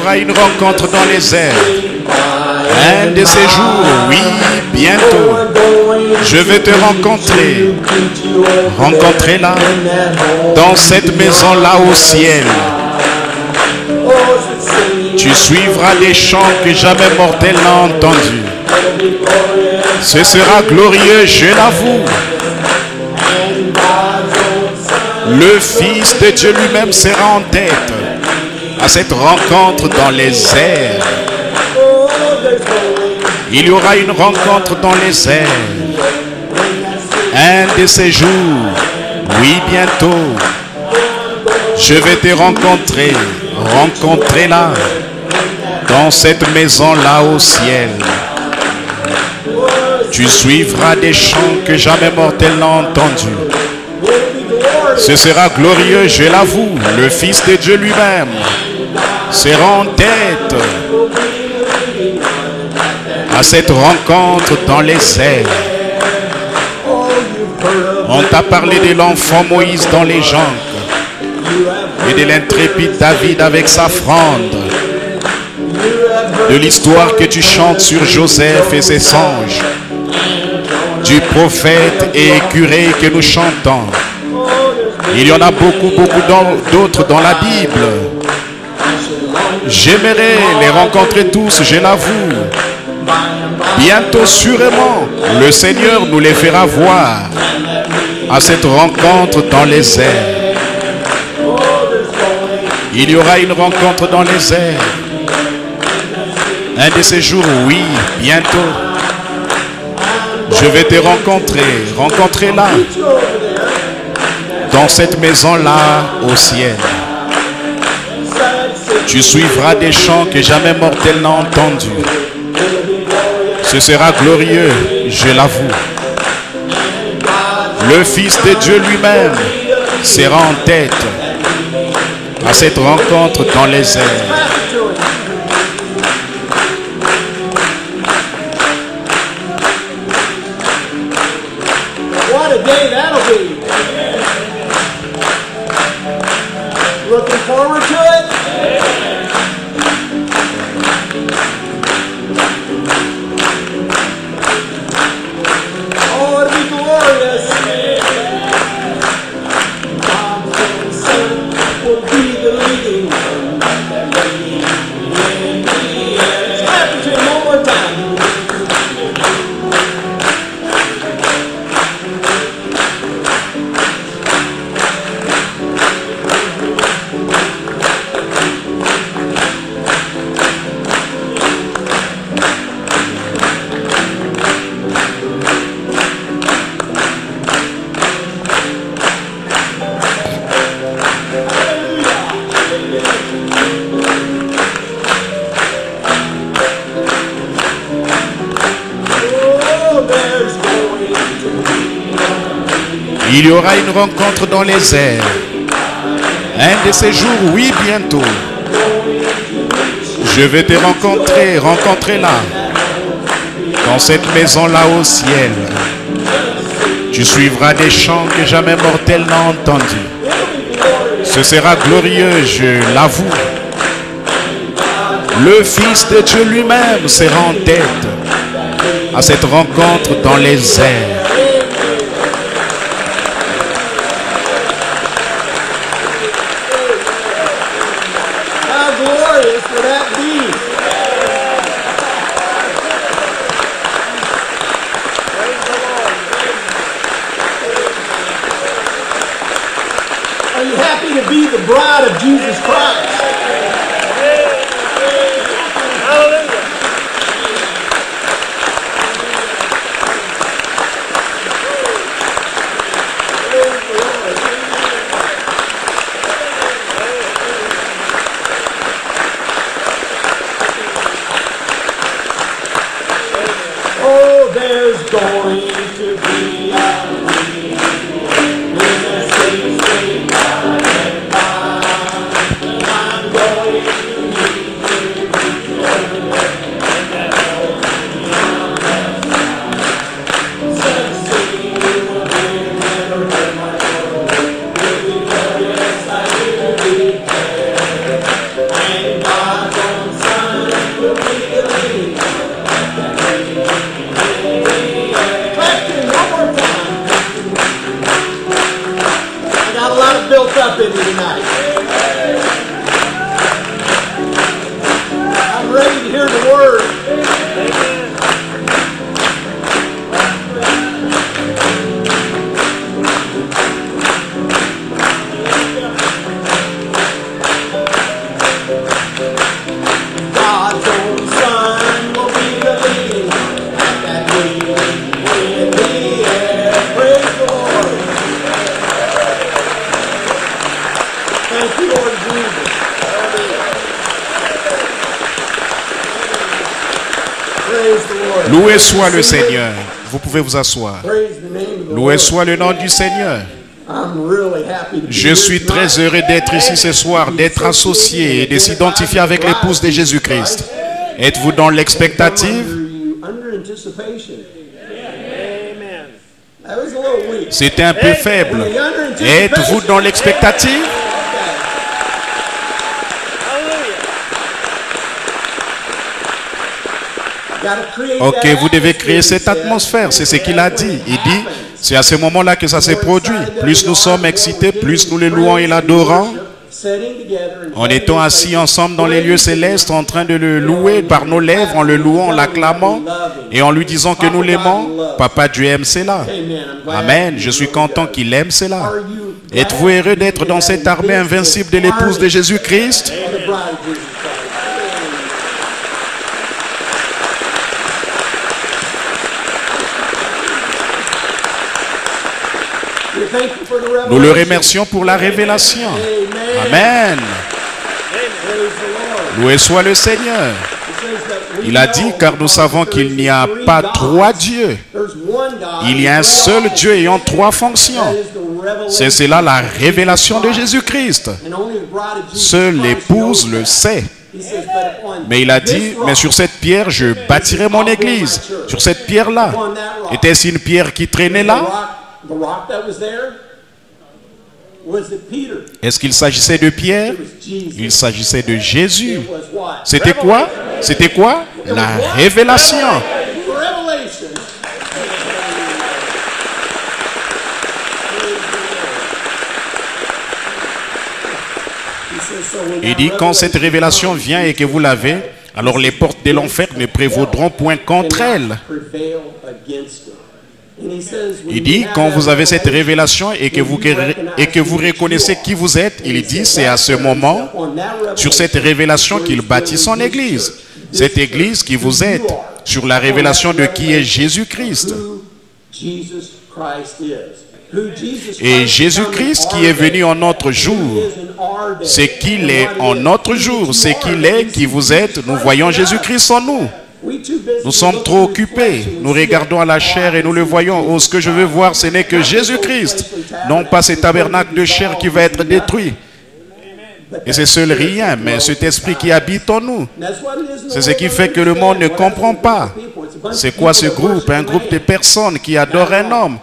aura une rencontre dans les airs. Un de ces jours, oui, bientôt, je vais te rencontrer. Rencontrer là, dans cette maison-là au ciel. Tu suivras des chants que jamais mortel n'a entendus. Ce sera glorieux, je l'avoue. Le Fils de Dieu lui-même sera en tête à cette rencontre dans les airs. Il y aura une rencontre dans les airs. Un de ces jours, oui, bientôt, je vais te rencontrer là, dans cette maison-là au ciel. Tu suivras des chants que jamais mortel n'a entendus. Ce sera glorieux, je l'avoue. Le Fils de Dieu lui-même sera en tête à cette rencontre dans les airs. On t'a parlé de l'enfant Moïse dans les jonques et de l'intrépide David avec sa fronde, de l'histoire que tu chantes sur Joseph et ses songes, du prophète et curé que nous chantons. Il y en a beaucoup d'autres dans la Bible. J'aimerais les rencontrer tous, je l'avoue. Bientôt, sûrement, le Seigneur nous les fera voir à cette rencontre dans les airs. Il y aura une rencontre dans les airs. Un de ces jours, oui, bientôt. Je vais te rencontrer là, dans cette maison-là au ciel. Tu suivras des chants que jamais mortel n'a entendus. Ce sera glorieux, je l'avoue. Le Fils de Dieu lui-même sera en tête à cette rencontre dans les airs. What a day that'll be. Looking forward to it? Oh, it'll be glorious. God's Son will be the leading one. Clap it to him one more time. Il y aura une rencontre dans les airs. Un de ces jours, oui, bientôt. Je vais te rencontrer là, dans cette maison-là au ciel. Tu suivras des chants que jamais mortel n'a entendus. Ce sera glorieux, je l'avoue. Le Fils de Dieu lui-même sera en tête à cette rencontre dans les airs. Are you happy to be the bride of Jesus Christ? Hallelujah. Oh, there's going to be a week in the city. Loué soit le Seigneur. Vous pouvez vous asseoir. Praise the name of the Loué Lord. soit le nom du Seigneur. I'm really happy to be Je here suis très tonight. heureux d'être ici ce soir, d'être associé et de s'identifier avec l'épouse de Jésus-Christ. Êtes-vous dans l'expectative? Under anticipation. That was a little weak. C'était un peu faible. Êtes-vous dans l'expectative? Ok, vous devez créer cette atmosphère. C'est ce qu'il a dit. Il dit, c'est à ce moment-là que ça s'est produit. Plus nous sommes excités, plus nous le louons et l'adorons. En étant assis ensemble dans les lieux célestes, en train de le louer par nos lèvres, en le louant, en l'acclamant et en lui disant que nous l'aimons, Papa Dieu aime cela. Amen. Je suis content qu'il aime cela. Êtes-vous heureux d'être dans cette armée invincible de l'épouse de Jésus-Christ? Nous le remercions pour la révélation. Amen. Loué soit le Seigneur. Il a dit, car nous savons qu'il n'y a pas trois dieux. Il y a un seul Dieu ayant trois fonctions. C'est cela la révélation de Jésus-Christ. Seule l'épouse le sait. Mais il a dit, mais sur cette pierre, je bâtirai mon église. Sur cette pierre-là. Était-ce une pierre qui traînait là? Est-ce qu'il s'agissait de Pierre? Il s'agissait de Jésus. C'était quoi? C'était quoi? La révélation. Il dit, quand cette révélation vient et que vous l'avez, alors les portes de l'enfer ne prévaudront point contre elle. Il dit, quand vous avez cette révélation et que vous reconnaissez qui vous êtes, il dit, c'est à ce moment, sur cette révélation qu'il bâtit son église. Cette église qui vous êtes, sur la révélation de qui est Jésus-Christ. Et Jésus-Christ qui est venu en notre jour, c'est qu'il est en notre jour, c'est qu'il est qui vous êtes, nous voyons Jésus-Christ en nous. Nous sommes trop occupés. Nous regardons à la chair et nous le voyons. Oh, ce que je veux voir, ce n'est que Jésus-Christ. Non pas ce tabernacle de chair qui va être détruit. Et c'est seul rien, mais cet esprit qui habite en nous. C'est ce qui fait que le monde ne comprend pas. C'est quoi ce groupe? Un groupe de personnes qui adorent un homme.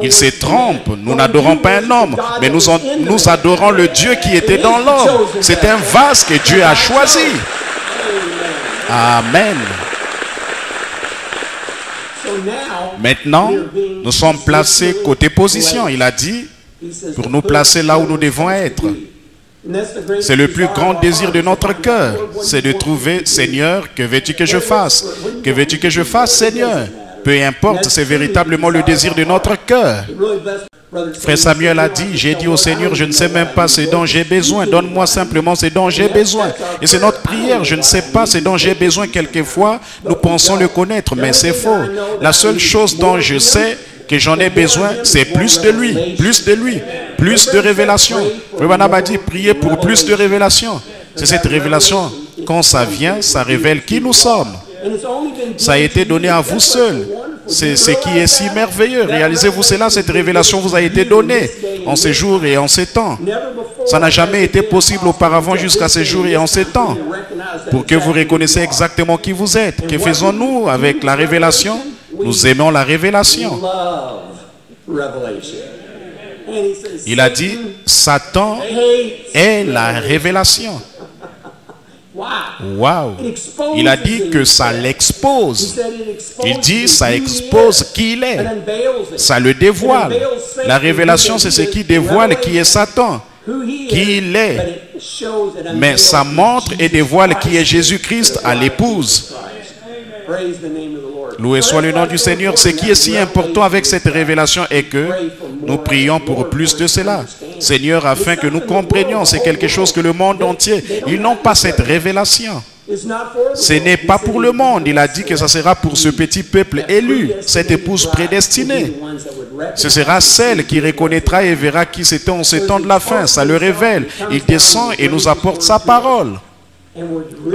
Ils se trompent. Nous n'adorons pas un homme, mais nous adorons le Dieu qui était dans l'homme. C'est un vase que Dieu a choisi. Amen. Maintenant, nous sommes placés côté position. Il a dit, pour nous placer là où nous devons être. C'est le plus grand désir de notre cœur. C'est de trouver, Seigneur, que veux-tu que je fasse? Que veux-tu que je fasse, Seigneur? Peu importe, c'est véritablement le désir de notre cœur. Frère Samuel a dit, j'ai dit au Seigneur, je ne sais même pas ce dont j'ai besoin. Donne-moi simplement ce dont j'ai besoin. Et c'est notre prière, je ne sais pas ce dont j'ai besoin. Quelquefois, nous pensons le connaître, mais c'est faux. La seule chose dont je sais que j'en ai besoin, c'est plus de lui, plus de lui, plus de révélation. Frère Branham a dit, priez pour plus de révélation. C'est cette révélation, quand ça vient, ça révèle qui nous sommes. Ça a été donné à vous seul. C'est ce qui est si merveilleux. Réalisez-vous cela, cette révélation vous a été donnée en ces jours et en ces temps. Ça n'a jamais été possible auparavant jusqu'à ces jours et en ces temps. Pour que vous reconnaissiez exactement qui vous êtes. Que faisons-nous avec la révélation? Nous aimons la révélation. Il a dit, Satan est la révélation. Wow. Il a dit que ça l'expose. Il dit ça expose qui il est. Ça le dévoile. La révélation, c'est ce qui dévoile qui est Satan, qui il est. Mais ça montre et dévoile qui est Jésus-Christ à l'épouse. Loué soit le nom du Seigneur. Ce qui est si important avec cette révélation est que nous prions pour plus de cela. Seigneur, afin que nous comprenions, c'est quelque chose que le monde entier, ils n'ont pas cette révélation. Ce n'est pas pour le monde. Il a dit que ça sera pour ce petit peuple élu, cette épouse prédestinée. Ce sera celle qui reconnaîtra et verra qui c'était en ces temps de la fin. Ça le révèle. Il descend et nous apporte sa parole.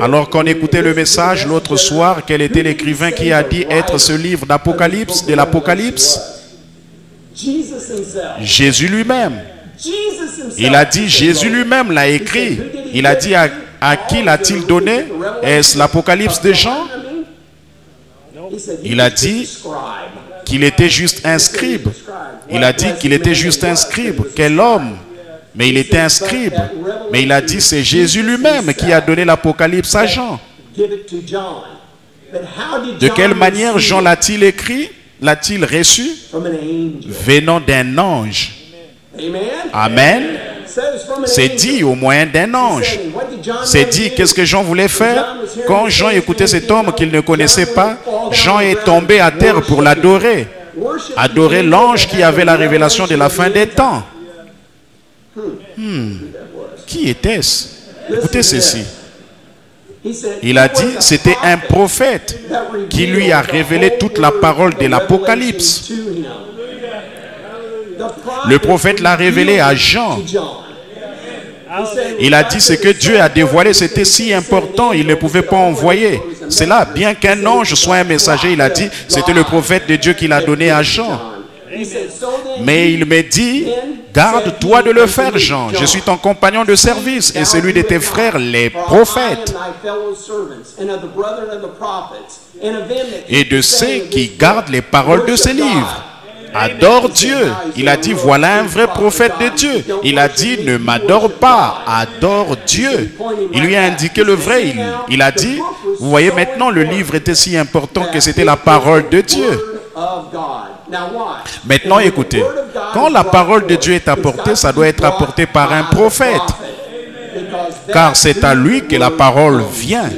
Alors qu'on écoutait le message l'autre soir, quel était l'écrivain qui a dit être ce livre d'Apocalypse, de l'Apocalypse? Jésus lui-même. Il a dit, Jésus lui-même l'a écrit. Il a dit à qui l'a-t-il donné? Est-ce l'Apocalypse de Jean? Il a dit qu'il était juste un scribe. Il a dit qu'il était juste un scribe. Quel homme! Mais il était un scribe. Mais il a dit c'est Jésus lui-même qui a donné l'Apocalypse à Jean. De quelle manière Jean l'a-t-il écrit? L'a-t-il reçu? Venant d'un ange. Amen. C'est dit au moyen d'un ange. C'est dit, qu'est-ce que Jean voulait faire? Quand Jean écoutait cet homme qu'il ne connaissait pas, Jean est tombé à terre pour l'adorer. Adorer l'ange qui avait la révélation de la fin des temps. Qui était-ce? Écoutez ceci. Il a dit, c'était un prophète qui lui a révélé toute la parole de l'Apocalypse. Le prophète l'a révélé à Jean. Il a dit ce que Dieu a dévoilé, c'était si important, il ne pouvait pas envoyer. C'est là, bien qu'un ange soit un messager, il a dit, c'était le prophète de Dieu qui l'a donné à Jean. Mais il me dit, garde-toi de le faire, Jean. Je suis ton compagnon de service et celui de tes frères, les prophètes. Et de ceux qui gardent les paroles de ces livres. Adore Dieu. Il a dit, voilà un vrai prophète de Dieu. Il a dit, ne m'adore pas, adore Dieu. Il lui a indiqué le vrai. Il a dit, vous voyez maintenant, le livre était si important que c'était la parole de Dieu. Maintenant, écoutez, quand la parole de Dieu est apportée, ça doit être apporté par un prophète. Car c'est à lui que la parole vient.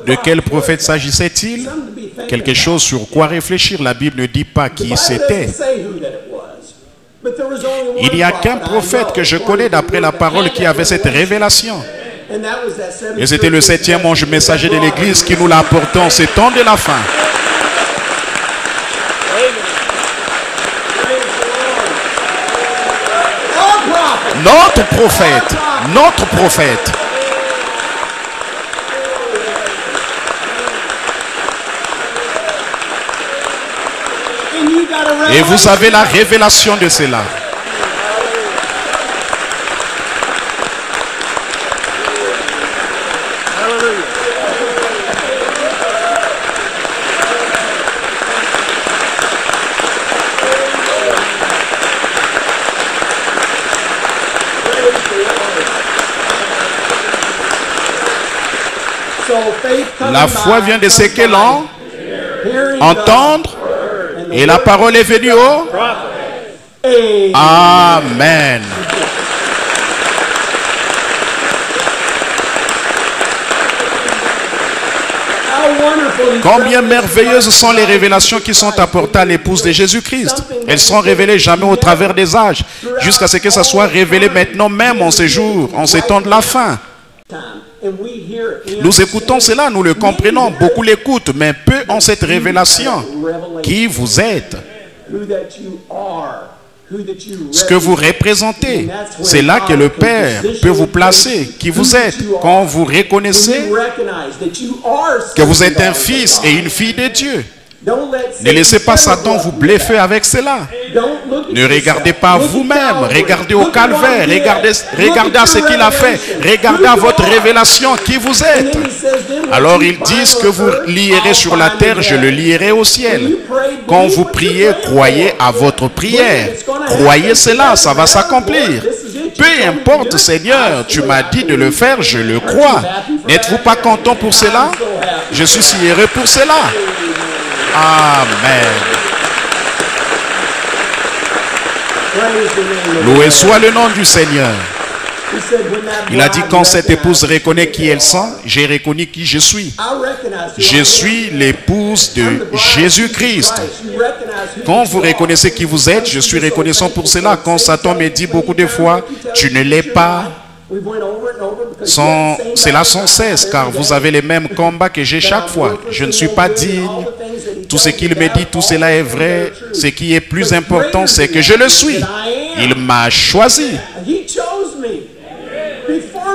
De quel prophète s'agissait-il? Quelque chose sur quoi réfléchir. La Bible ne dit pas qui c'était. Il n'y a qu'un prophète que je connais d'après la parole qui avait cette révélation. Et c'était le 7e ange messager de l'église qui nous l'a apporté en ces temps de la fin. Notre prophète, notre prophète. Et vous avez la révélation de cela. La foi vient de ce que l'on entend. Et la parole est venue au Amen. Combien merveilleuses sont les révélations qui sont apportées à l'épouse de Jésus-Christ. Elles seront révélées jamais au travers des âges, jusqu'à ce que ça soit révélé maintenant même en ces jours, en ces temps de la fin. Nous écoutons cela, nous le comprenons, beaucoup l'écoutent, mais peu ont cette révélation. Qui vous êtes? Ce que vous représentez, c'est là que le Père peut vous placer. Qui vous êtes? Quand vous reconnaissez que vous êtes un fils et une fille de Dieu. Ne laissez pas Satan vous bluffer avec cela. Ne regardez pas vous-même. Regardez au calvaire. Regardez à ce qu'il a fait. Regardez à votre révélation qui vous êtes. Alors il dit, ce que vous lierez sur la terre, je le lierai au ciel. Quand vous priez, croyez à votre prière. Croyez cela, ça va s'accomplir. Peu importe, Seigneur, tu m'as dit de le faire, je le crois. N'êtes-vous pas content pour cela? Je suis si heureux pour cela. Amen. Loué soit le nom du Seigneur. Il a dit, quand cette épouse reconnaît qui elle sent, j'ai reconnu qui je suis. Je suis l'épouse de Jésus-Christ. Quand vous reconnaissez qui vous êtes, je suis reconnaissant pour cela. Quand Satan me dit beaucoup de fois, tu ne l'es pas, C'est là sans cesse, car vous avez les mêmes combats que j'ai chaque fois. Je ne suis pas digne. Tout ce qu'il me dit, tout cela est vrai. Ce qui est plus important, c'est que je le suis. Il m'a choisi.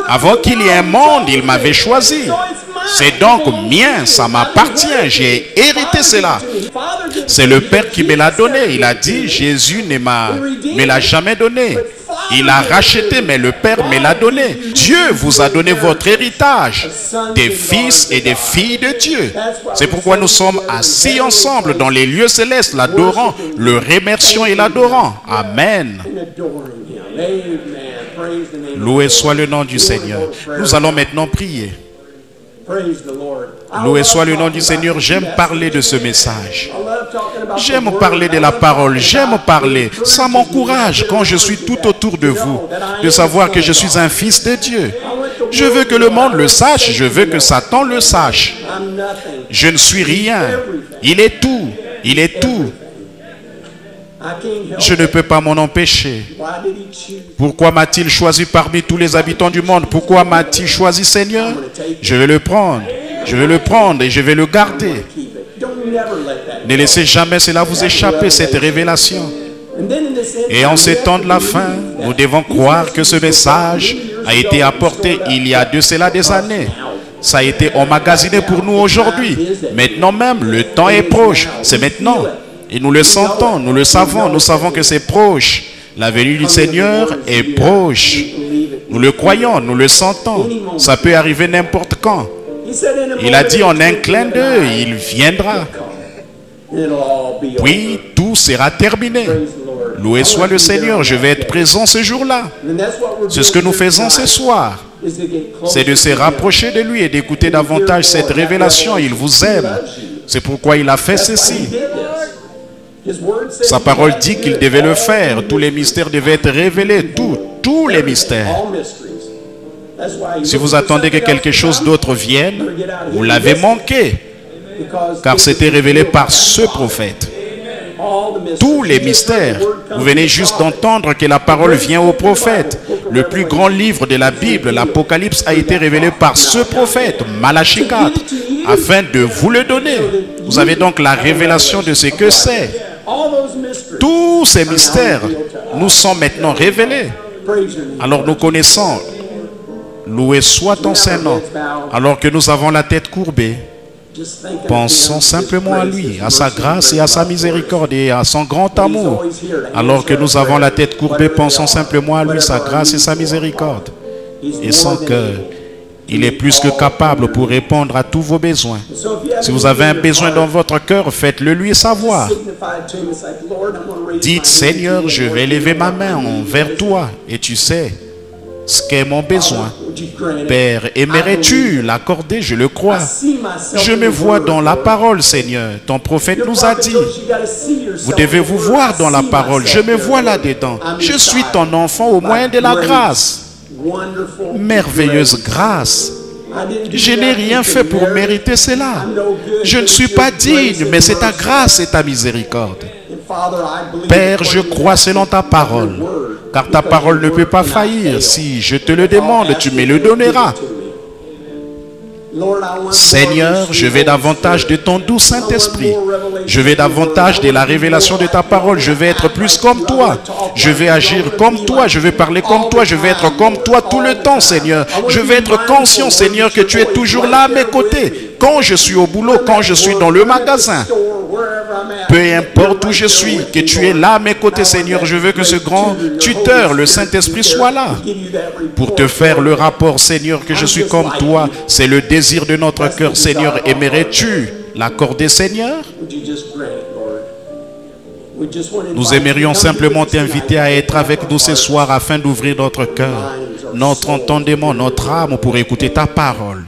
Avant qu'il y ait un monde, il m'avait choisi. C'est donc mien, ça m'appartient. J'ai hérité cela. C'est le Père qui me l'a donné. Il a dit, Jésus ne me l'a jamais donné. Il a racheté, mais le Père me l'a donné. Dieu vous a donné votre héritage, des fils et des filles de Dieu. C'est pourquoi nous sommes assis ensemble dans les lieux célestes, l'adorant, le remerciant et l'adorant. Amen. Loué soit le nom du Seigneur. Nous allons maintenant prier. Loué soit le nom du Seigneur. J'aime parler de ce message. J'aime parler de la parole. J'aime parler. Ça m'encourage quand je suis tout autour de vous, de savoir que je suis un fils de Dieu. Je veux que le monde le sache. Je veux que Satan le sache. Je ne suis rien. Il est tout. Il est tout. Je ne peux pas m'en empêcher. Pourquoi m'a-t-il choisi parmi tous les habitants du monde? Pourquoi m'a-t-il choisi, Seigneur? Je vais le prendre. Je vais le prendre et je vais le garder. Ne laissez jamais cela vous échapper, cette révélation. Et en ces temps de la fin, nous devons croire que ce message a été apporté il y a de cela des années. Ça a été emmagasiné pour nous aujourd'hui. Maintenant même, le temps est proche. C'est maintenant. Et nous le sentons, nous le savons, nous savons que c'est proche. La venue du Seigneur est proche. Nous le croyons, nous le sentons. Ça peut arriver n'importe quand. Il a dit en un clin d'œil, il viendra. Puis tout sera terminé. Loué soit le Seigneur, je vais être présent ce jour-là. C'est ce que nous faisons ce soir. C'est de se rapprocher de lui et d'écouter davantage cette révélation. Il vous aime. C'est pourquoi il a fait ceci. Sa parole dit qu'il devait le faire. Tous les mystères devaient être révélés. Tous les mystères. Si vous attendez que quelque chose d'autre vienne, vous l'avez manqué. Car c'était révélé par ce prophète. Tous les mystères. Vous venez juste d'entendre que la parole vient au prophète. Le plus grand livre de la Bible, l'Apocalypse, a été révélé par ce prophète, Malachie 4, afin de vous le donner. Vous avez donc la révélation de ce que c'est. Tous ces mystères nous sont maintenant révélés. Alors nous connaissons. Loué soit ton Saint-Nom. Alors que nous avons la tête courbée, pensons simplement à lui, à sa grâce et à sa miséricorde et à son grand amour. Alors que nous avons la tête courbée, pensons simplement à lui, sa grâce et sa miséricorde. Et son cœur, il est plus que capable pour répondre à tous vos besoins. Si vous avez un besoin dans votre cœur, faites-le lui savoir. Dites, Seigneur, je vais lever ma main envers toi et tu sais ce qu'est mon besoin. Père, aimerais-tu l'accorder? Je le crois. Je me vois dans la parole, Seigneur. Ton prophète nous a dit, vous devez vous voir dans la parole. Je me vois là-dedans. Je suis ton enfant au moyen de la grâce. Merveilleuse grâce. Je n'ai rien fait pour mériter cela. Je ne suis pas digne, mais c'est ta grâce et ta miséricorde. Père, je crois selon ta parole, car ta parole ne peut pas faillir. Si je te le demande, tu me le donneras. Seigneur, je veux davantage de ton doux Saint-Esprit. Je veux davantage de la révélation de ta parole. Je veux être plus comme toi. Je vais agir comme toi. Je vais parler comme toi. Je vais être comme toi tout le temps, Seigneur. Je vais être conscient, Seigneur, que tu es toujours là à mes côtés. Quand je suis au boulot, quand je suis dans le magasin, peu importe où je suis, que tu es là à mes côtés, Seigneur. Je veux que ce grand tuteur, le Saint-Esprit, soit là pour te faire le rapport, Seigneur, que je suis comme toi. C'est le désir de notre cœur, Seigneur. Aimerais-tu l'accorder, Seigneur? Nous aimerions simplement t'inviter à être avec nous ce soir afin d'ouvrir notre cœur, notre entendement, notre âme pour écouter ta parole.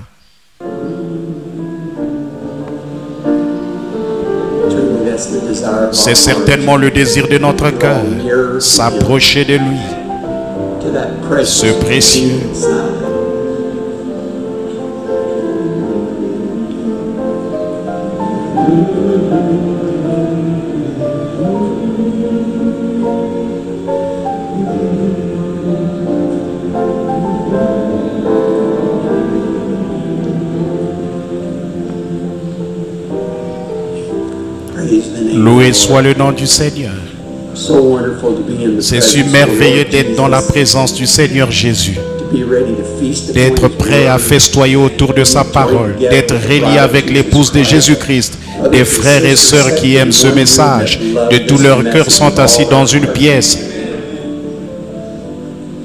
C'est certainement le désir de notre cœur, s'approcher de lui, ce précieux. soit le nom du Seigneur. So wonderful to be in the C'est presence si of the merveilleux Lord d'être dans la Jesus, présence du Seigneur Jésus, to be ready to feast upon d'être His prêt à word. festoyer autour de sa parole, d'être relié avec l'épouse de Jésus-Christ. Des frères et sœurs qui aiment ce message, de tout leur cœur sont assis dans une pièce.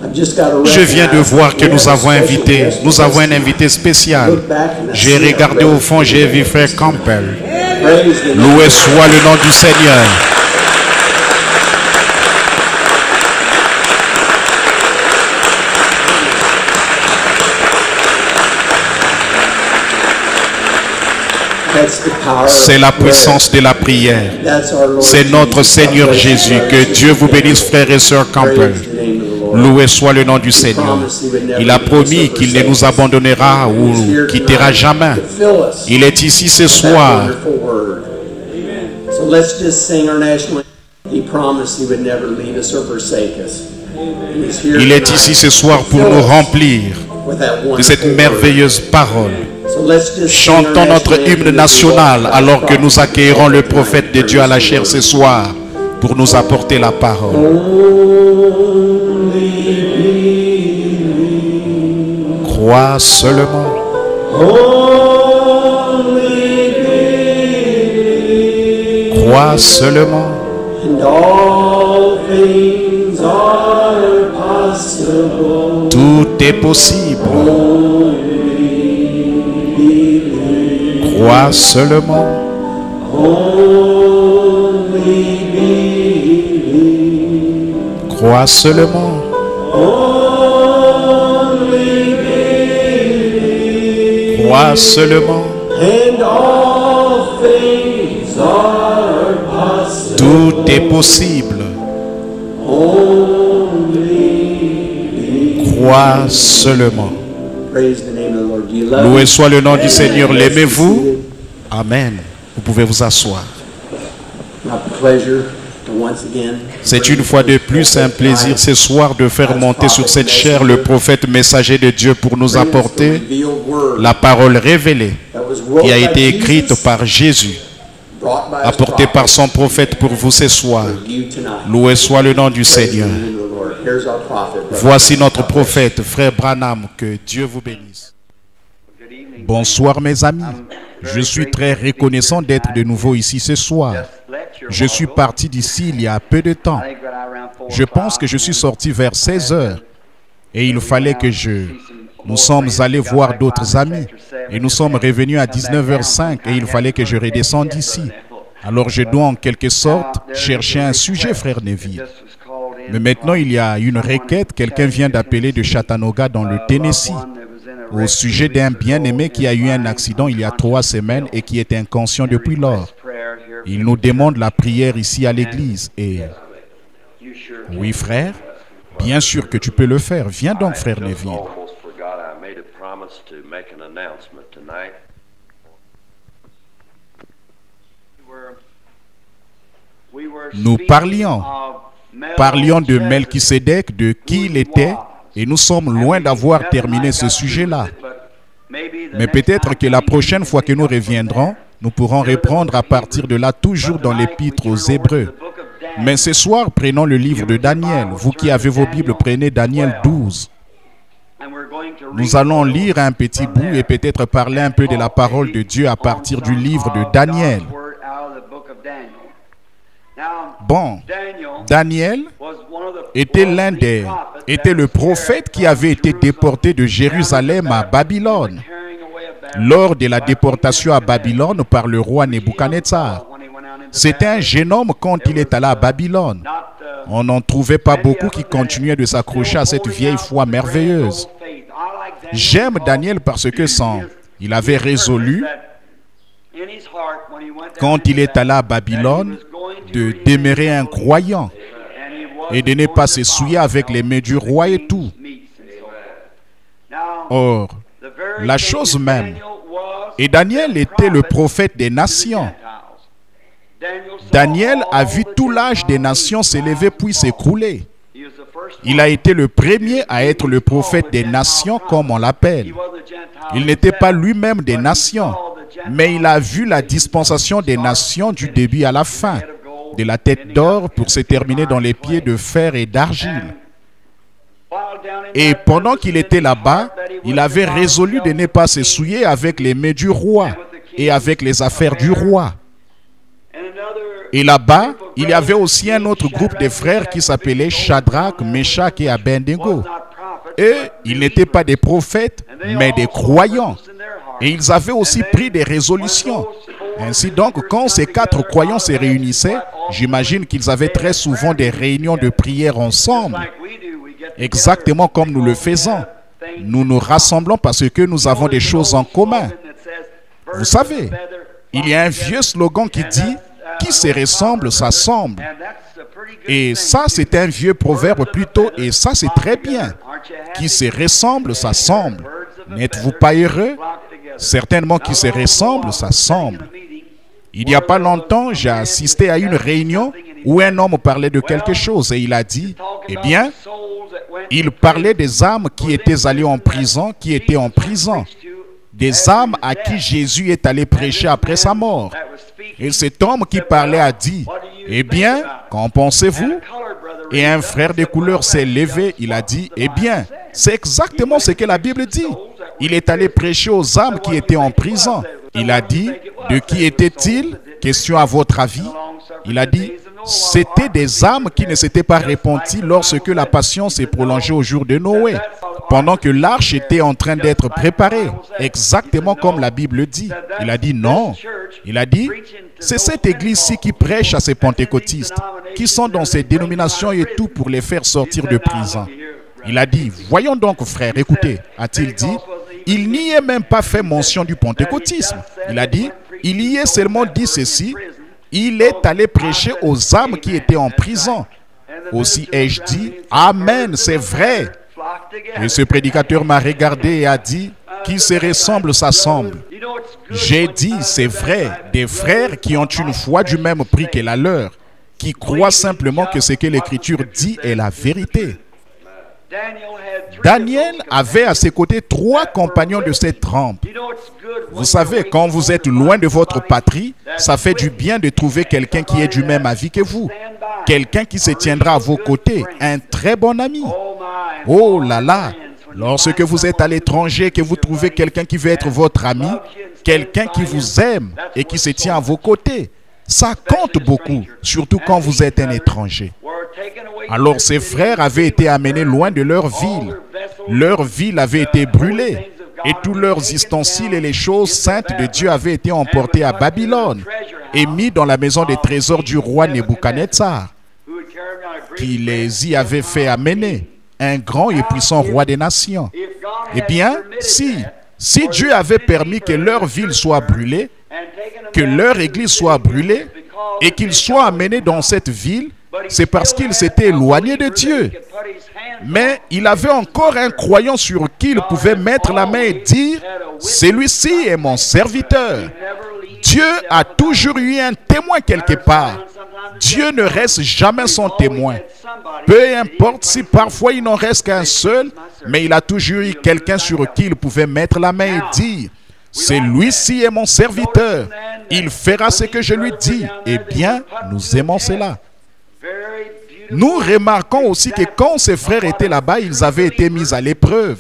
I've just got to Je viens de recognize voir que we have nous a avons special invité, guest nous avons un with us. invité spécial. Look back and I J'ai see regardé our au fond, j'ai vu frère Campbell. Praise the Lord. Loué soit le nom du Seigneur. That's the power of C'est la prayer. puissance de la prière. That's our Lord C'est notre Jesus. Seigneur God bless you, Jésus. brothers Que and Dieu vous sisters. bénisse, frères et sœurs Campbell. Praise the name of the Lord. Loué soit le nom du Seigneur. Il a promis qu'il ne nous abandonnera ou quittera jamais. Il est ici ce soir. So let's just sing our national anthem. He promised He would never leave us or forsake us. And He's here Il est tonight ici ce soir pour to fill nous us remplir with that de cette wonderful word. merveilleuse parole. So let's just sing our Chantons notre national hymne anthem national as we alors que walk nous accueillerons le prophète de Dieu à la tonight. chair ce soir pour nous apporter la parole. Crois seulement. Crois seulement. And all things are possible. Tout est possible. Crois seulement. Crois seulement. Crois seulement. And all things are possible. Tout est possible. Crois seulement. Praise the name of the Lord. Do you love Loué Him? soit le nom du Seigneur. Let's be L'aimez-vous? seated. Amen. Vous pouvez vous asseoir. My pleasure to once again. C'est une fois de plus un plaisir ce soir de faire monter sur cette chair le prophète messager de Dieu pour nous apporter la parole révélée qui a été écrite par Jésus, apportée par son prophète pour vous ce soir. Loué soit le nom du Seigneur. Voici notre prophète, frère Branham, que Dieu vous bénisse. Bonsoir mes amis, je suis très reconnaissant d'être de nouveau ici ce soir. Je suis parti d'ici il y a peu de temps. Je pense que je suis sorti vers 16 heures et il fallait que nous sommes allés voir d'autres amis et nous sommes revenus à 19h05 et il fallait que je redescende ici. Alors je dois en quelque sorte chercher un sujet, frère Neville. Mais maintenant il y a une requête, quelqu'un vient d'appeler de Chattanooga dans le Tennessee au sujet d'un bien-aimé qui a eu un accident il y a 3 semaines et qui est inconscient depuis lors. Il nous demande la prière ici à l'église et... Oui, frère, bien sûr que tu peux le faire. Viens donc, frère Neville. Nous parlions de Melchisédek, de qui il était, et nous sommes loin d'avoir terminé ce sujet-là. Mais peut-être que la prochaine fois que nous reviendrons, nous pourrons reprendre à partir de là, toujours dans l'épître aux Hébreux. Mais ce soir, prenons le livre de Daniel. Vous qui avez vos Bibles, prenez Daniel 12. Nous allons lire un petit bout et peut-être parler un peu de la parole de Dieu à partir du livre de Daniel. Bon, Daniel était était le prophète qui avait été déporté de Jérusalem à Babylone lors de la déportation à Babylone par le roi Nebuchadnezzar. C'était un jeune homme quand il est allé à Babylone. On n'en trouvait pas beaucoup qui continuaient de s'accrocher à cette vieille foi merveilleuse. J'aime Daniel parce que il avait résolu, quand il est allé à Babylone, de demeurer un croyant et de ne pas se souiller avec les mets du roi et tout. Or, la chose même, et Daniel était le prophète des nations. Daniel a vu tout l'âge des nations s'élever puis s'écrouler. Il a été le premier à être le prophète des nations, comme on l'appelle. Il n'était pas lui-même des nations, mais il a vu la dispensation des nations du début à la fin. de la tête d'or pour se terminer dans les pieds de fer et d'argile. Et pendant qu'il était là-bas, il avait résolu de ne pas se souiller avec les mets du roi et avec les affaires du roi. Et là-bas, il y avait aussi un autre groupe de frères qui s'appelait Shadrach, Meshach et Abednego. Eux, ils n'étaient pas des prophètes, mais des croyants. Et ils avaient aussi pris des résolutions. Ainsi donc, quand ces 4 croyants se réunissaient, j'imagine qu'ils avaient très souvent des réunions de prière ensemble. Exactement comme nous le faisons. Nous nous rassemblons parce que nous avons des choses en commun. Vous savez, il y a un vieux slogan qui dit « Qui se ressemble, s'assemble ». Et ça, c'est un vieux proverbe plutôt, et ça, c'est très bien. Qui se ressemble, s'assemble. N'êtes-vous pas heureux? Certainement, qui se ressemble, s'assemble. Il n'y a pas longtemps, j'ai assisté à une réunion où un homme parlait de quelque chose et il a dit, eh bien, il parlait des âmes qui étaient allées en prison, qui étaient en prison. Des âmes à qui Jésus est allé prêcher après sa mort. Et cet homme qui parlait a dit, eh bien, qu'en pensez-vous? Et un frère de couleur s'est levé, il a dit, eh bien, c'est exactement ce que la Bible dit. Il est allé prêcher aux âmes qui étaient en prison. Il a dit, de qui était-il? Question à votre avis. Il a dit, c'était des âmes qui ne s'étaient pas repenties lorsque la passion s'est prolongée au jour de Noé, pendant que l'arche était en train d'être préparée, exactement comme la Bible dit. Il a dit non. Il a dit, c'est cette église-ci qui prêche à ces pentecôtistes, qui sont dans ces dénominations et tout pour les faire sortir de prison. Il a dit, voyons donc frère, écoutez, a-t-il dit, il n'y est même pas fait mention du pentecôtisme. Il a dit, il y est seulement dit ceci, il est allé prêcher aux âmes qui étaient en prison. Aussi ai-je dit, amen, c'est vrai. Et ce prédicateur m'a regardé et a dit, qui se ressemble s'assemble. J'ai dit, c'est vrai, des frères qui ont une foi du même prix que la leur, qui croient simplement que ce que l'Écriture dit est la vérité. Daniel avait à ses côtés 3 compagnons de cette trempe. Vous savez, quand vous êtes loin de votre patrie, ça fait du bien de trouver quelqu'un qui est du même avis que vous. Quelqu'un qui se tiendra à vos côtés, un très bon ami. Oh là là, lorsque vous êtes à l'étranger, que vous trouvez quelqu'un qui veut être votre ami, quelqu'un qui vous aime et qui se tient à vos côtés, ça compte beaucoup, surtout quand vous êtes un étranger. Alors ces frères avaient été amenés loin de leur ville. Leur ville avait été brûlée. Et tous leurs ustensiles et les choses saintes de Dieu avaient été emportés à Babylone et mis dans la maison des trésors du roi Nebuchadnezzar, qui les y avait fait amener, un grand et puissant roi des nations. Eh bien, si Dieu avait permis que leur ville soit brûlée, que leur église soit brûlée, et qu'ils soient amenés dans cette ville, c'est parce qu'ils s'étaient éloignés de Dieu. Mais il avait encore un croyant sur qui il pouvait mettre la main et dire, celui-ci est mon serviteur. Dieu a toujours eu un témoin quelque part. Dieu ne reste jamais son témoin. Peu importe si parfois il n'en reste qu'un seul, mais il a toujours eu quelqu'un sur qui il pouvait mettre la main et dire, celui-ci est mon serviteur. Il fera ce que je lui dis. Eh bien, nous aimons cela. Nous remarquons aussi que quand ces frères étaient là-bas, ils avaient été mis à l'épreuve.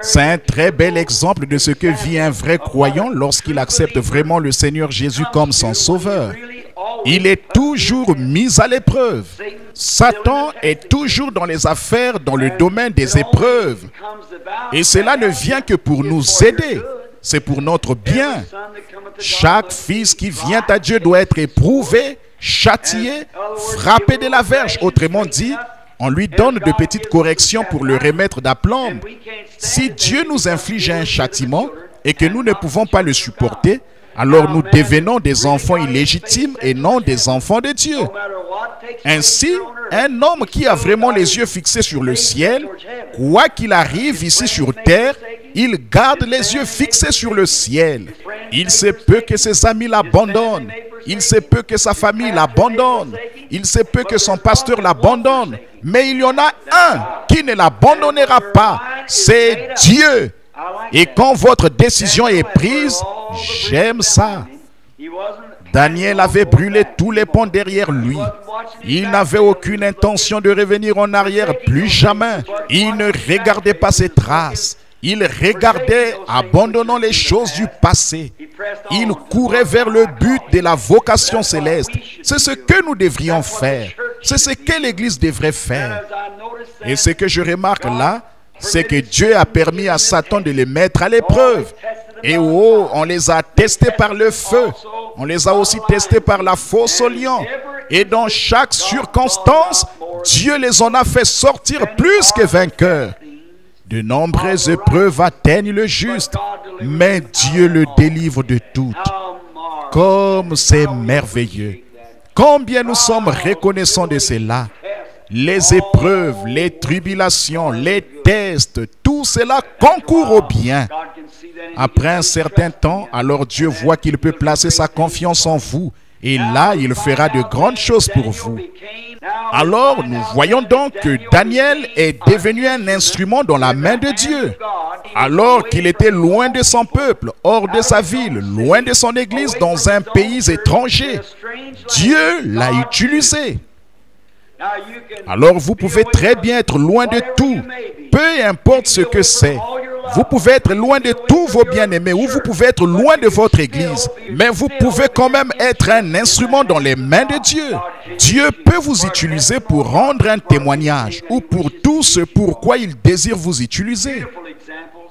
C'est un très bel exemple de ce que vit un vrai croyant lorsqu'il accepte vraiment le Seigneur Jésus comme son sauveur. Il est toujours mis à l'épreuve. Satan est toujours dans les affaires, dans le domaine des épreuves. Et cela ne vient que pour nous aider. C'est pour notre bien. Chaque fils qui vient à Dieu doit être éprouvé, châtié, frappé de la verge. Autrement dit, on lui donne de petites corrections pour le remettre d'aplomb. Si Dieu nous inflige un châtiment et que nous ne pouvons pas le supporter, alors nous devenons des enfants illégitimes et non des enfants de Dieu. Ainsi, un homme qui a vraiment les yeux fixés sur le ciel, quoi qu'il arrive ici sur terre, il garde les yeux fixés sur le ciel. Il se peut que ses amis l'abandonnent. Il se peut que sa famille l'abandonne. Il se peut que son pasteur l'abandonne. Mais il y en a un qui ne l'abandonnera pas. C'est Dieu. Et quand votre décision est prise, j'aime ça. Daniel avait brûlé tous les ponts derrière lui. Il n'avait aucune intention de revenir en arrière, plus jamais. Il ne regardait pas ses traces. Il regardait, abandonnant les choses du passé. Il courait vers le but de la vocation céleste. C'est ce que nous devrions faire. C'est ce que l'Église devrait faire. Et ce que je remarque là, c'est que Dieu a permis à Satan de les mettre à l'épreuve. Et oh, on les a testés par le feu. On les a aussi testés par la fosse au lion. Et dans chaque circonstance, Dieu les en a fait sortir plus que vainqueurs. De nombreuses épreuves atteignent le juste, mais Dieu le délivre de toutes. Comme c'est merveilleux. Combien nous sommes reconnaissants de cela. Les épreuves, les tribulations, les tests, tout cela concourt au bien. Après un certain temps, alors Dieu voit qu'il peut placer sa confiance en vous. Et là, il fera de grandes choses pour vous. Alors, nous voyons donc que Daniel est devenu un instrument dans la main de Dieu. Alors qu'il était loin de son peuple, hors de sa ville, loin de son église, dans un pays étranger, Dieu l'a utilisé. Alors vous pouvez très bien être loin de tout, peu importe ce que c'est. Vous pouvez être loin de tous vos bien-aimés ou vous pouvez être loin de votre église. Mais vous pouvez quand même être un instrument dans les mains de Dieu. Dieu peut vous utiliser pour rendre un témoignage ou pour tout ce pourquoi il désire vous utiliser.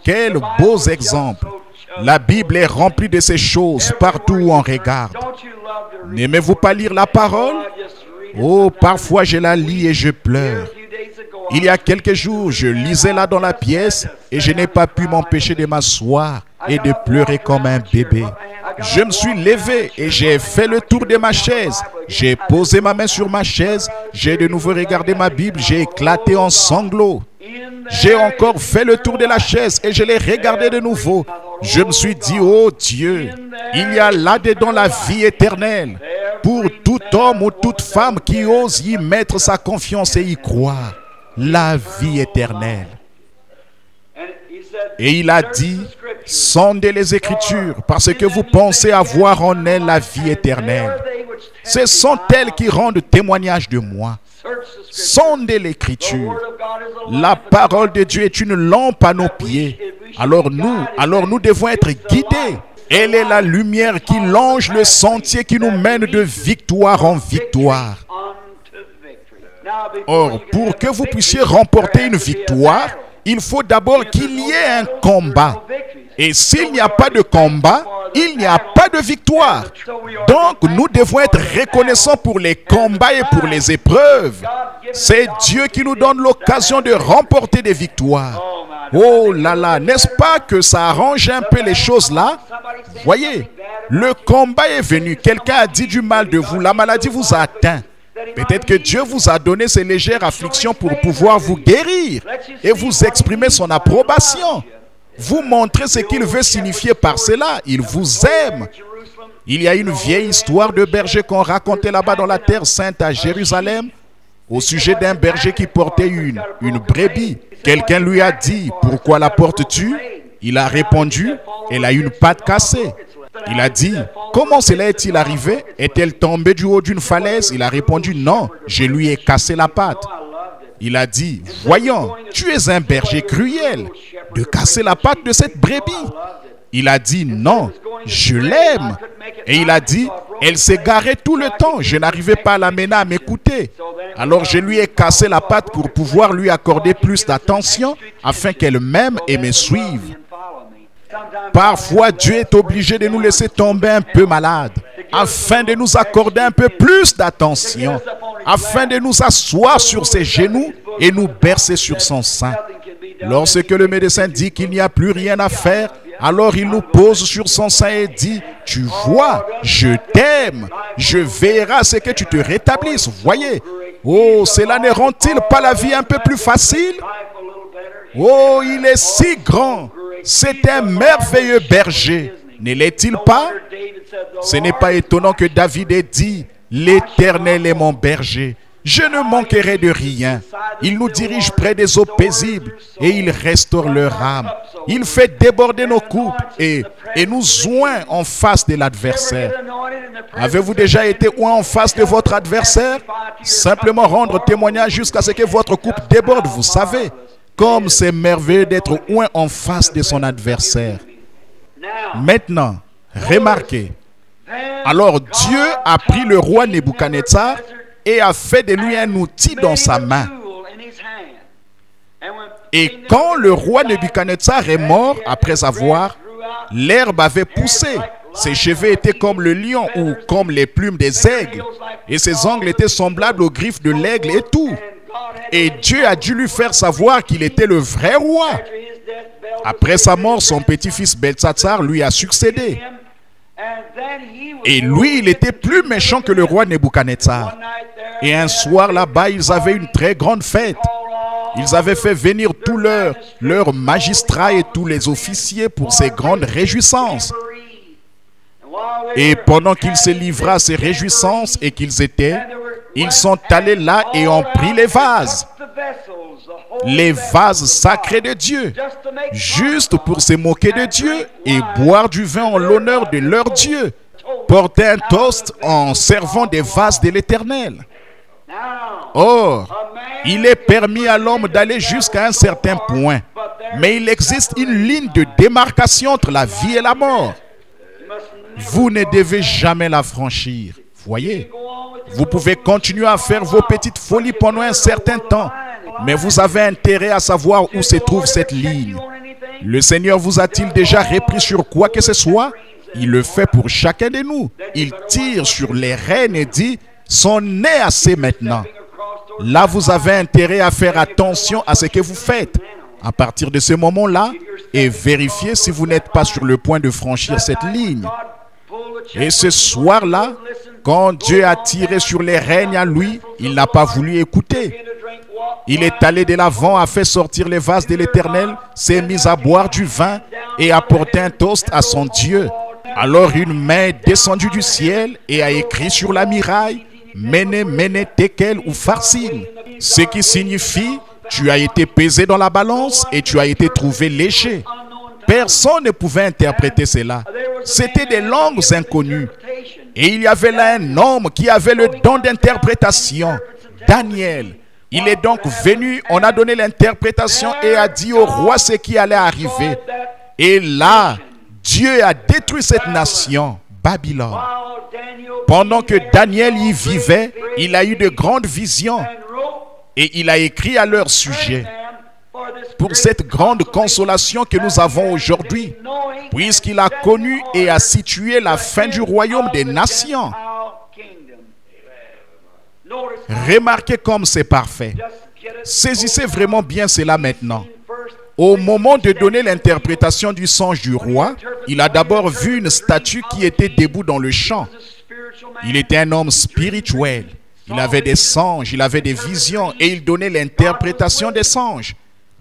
Quels beaux exemples. La Bible est remplie de ces choses partout où on regarde. N'aimez-vous pas lire la parole? Oh, parfois je la lis et je pleure. Il y a quelques jours, je lisais là dans la pièce et je n'ai pas pu m'empêcher de m'asseoir et de pleurer comme un bébé. Je me suis levé et j'ai fait le tour de ma chaise. J'ai posé ma main sur ma chaise, j'ai de nouveau regardé ma Bible, j'ai éclaté en sanglots. J'ai encore fait le tour de la chaise et je l'ai regardé de nouveau. Je me suis dit, oh Dieu, il y a là-dedans la vie éternelle pour tout homme ou toute femme qui ose y mettre sa confiance et y croire. La vie éternelle. Et il a dit, sondez les Écritures parce que vous pensez avoir en elles la vie éternelle. Ce sont elles qui rendent témoignage de moi. Sondez l'Écriture. La parole de Dieu est une lampe à nos pieds. Alors nous devons être guidés. Elle est la lumière qui longe le sentier qui nous mène de victoire en victoire. Or, pour que vous puissiez remporter une victoire, il faut d'abord qu'il y ait un combat. Et s'il n'y a pas de combat, il n'y a pas de victoire. Donc, nous devons être reconnaissants pour les combats et pour les épreuves. C'est Dieu qui nous donne l'occasion de remporter des victoires. Oh là là, n'est-ce pas que ça arrange un peu les choses là? Voyez, le combat est venu. Quelqu'un a dit du mal de vous. La maladie vous a atteint. Peut-être que Dieu vous a donné ces légères afflictions pour pouvoir vous guérir et vous exprimer son approbation. Vous montrer ce qu'il veut signifier par cela. Il vous aime. Il y a une vieille histoire de berger qu'on racontait là-bas dans la terre sainte à Jérusalem au sujet d'un berger qui portait une brebis. Quelqu'un lui a dit, pourquoi la portes-tu? Il a répondu, elle a une patte cassée. Il a dit, comment cela est-il arrivé? Est-elle tombée du haut d'une falaise? Il a répondu, non, je lui ai cassé la patte. Il a dit, voyons, tu es un berger cruel de casser la patte de cette brebis. Il a dit, non, je l'aime. Et il a dit, elle s'égarait tout le temps. Je n'arrivais pas à l'amener à m'écouter. Alors je lui ai cassé la patte pour pouvoir lui accorder plus d'attention afin qu'elle m'aime et me suive. Parfois, Dieu est obligé de nous laisser tomber un peu malades afin de nous accorder un peu plus d'attention, afin de nous asseoir sur ses genoux et nous bercer sur son sein. Lorsque le médecin dit qu'il n'y a plus rien à faire, alors il nous pose sur son sein et dit, tu vois, je t'aime, je veillerai à ce que tu te rétablisses. Voyez, oh, cela ne rend-il pas la vie un peu plus facile? Oh, il est si grand. C'est un merveilleux berger. Ne l'est-il pas? Ce n'est pas étonnant que David ait dit, l'Éternel est mon berger. Je ne manquerai de rien. Il nous dirige près des eaux paisibles et il restaure leur âme. Il fait déborder nos coupes et nous oint en face de l'adversaire. Avez-vous déjà été oint en face de votre adversaire? Simplement rendre témoignage jusqu'à ce que votre coupe déborde, vous savez. Comme c'est merveilleux d'être oint en face de son adversaire. Maintenant, remarquez. Alors Dieu a pris le roi Nebuchadnezzar et a fait de lui un outil dans sa main. Et quand le roi Nebuchadnezzar est mort, après avoir, l'herbe avait poussé. Ses cheveux étaient comme le lion ou comme les plumes des aigles. Et ses ongles étaient semblables aux griffes de l'aigle et tout. Et Dieu a dû lui faire savoir qu'il était le vrai roi. Après sa mort, son petit-fils Beltsatsar lui a succédé. Et lui, il était plus méchant que le roi Nebuchadnezzar. Et un soir là-bas, ils avaient une très grande fête. Ils avaient fait venir tous leurs magistrats et tous les officiers pour ces grandes réjouissances. Et pendant qu'ils se livraient à ces réjouissances et qu'ils étaient, ils sont allés là et ont pris les vases sacrés de Dieu, juste pour se moquer de Dieu et boire du vin en l'honneur de leur Dieu, porter un toast en servant des vases de l'Éternel. Or, il est permis à l'homme d'aller jusqu'à un certain point, mais il existe une ligne de démarcation entre la vie et la mort. Vous ne devez jamais la franchir. Voyez, vous pouvez continuer à faire vos petites folies pendant un certain temps, mais vous avez intérêt à savoir où se trouve cette ligne. Le Seigneur vous a-t-il déjà repris sur quoi que ce soit? Il le fait pour chacun de nous. Il tire sur les rênes et dit, c'en est assez maintenant. Là, vous avez intérêt à faire attention à ce que vous faites. À partir de ce moment-là, et vérifiez si vous n'êtes pas sur le point de franchir cette ligne. Et ce soir-là, quand Dieu a tiré sur les rênes à lui, il n'a pas voulu écouter. Il est allé de l'avant, a fait sortir les vases de l'Éternel, s'est mis à boire du vin et a porté un toast à son Dieu. Alors une main est descendue du ciel et a écrit sur la muraille, Mene, Mene, Tekel ou Farsil, ce qui signifie, tu as été pesé dans la balance et tu as été trouvé léger. Personne ne pouvait interpréter cela. C'était des langues inconnues. Et il y avait là un homme qui avait le don d'interprétation, Daniel. Il est donc venu, on a donné l'interprétation et a dit au roi ce qui allait arriver. Et là, Dieu a détruit cette nation, Babylone. Pendant que Daniel y vivait, il a eu de grandes visions et il a écrit à leur sujet. Pour cette grande consolation que nous avons aujourd'hui, puisqu'il a connu et a situé la fin du royaume des nations. Remarquez comme c'est parfait. Saisissez vraiment bien cela maintenant. Au moment de donner l'interprétation du songe du roi, il a d'abord vu une statue qui était debout dans le champ. Il était un homme spirituel. Il avait des songes, il avait des visions et il donnait l'interprétation des songes.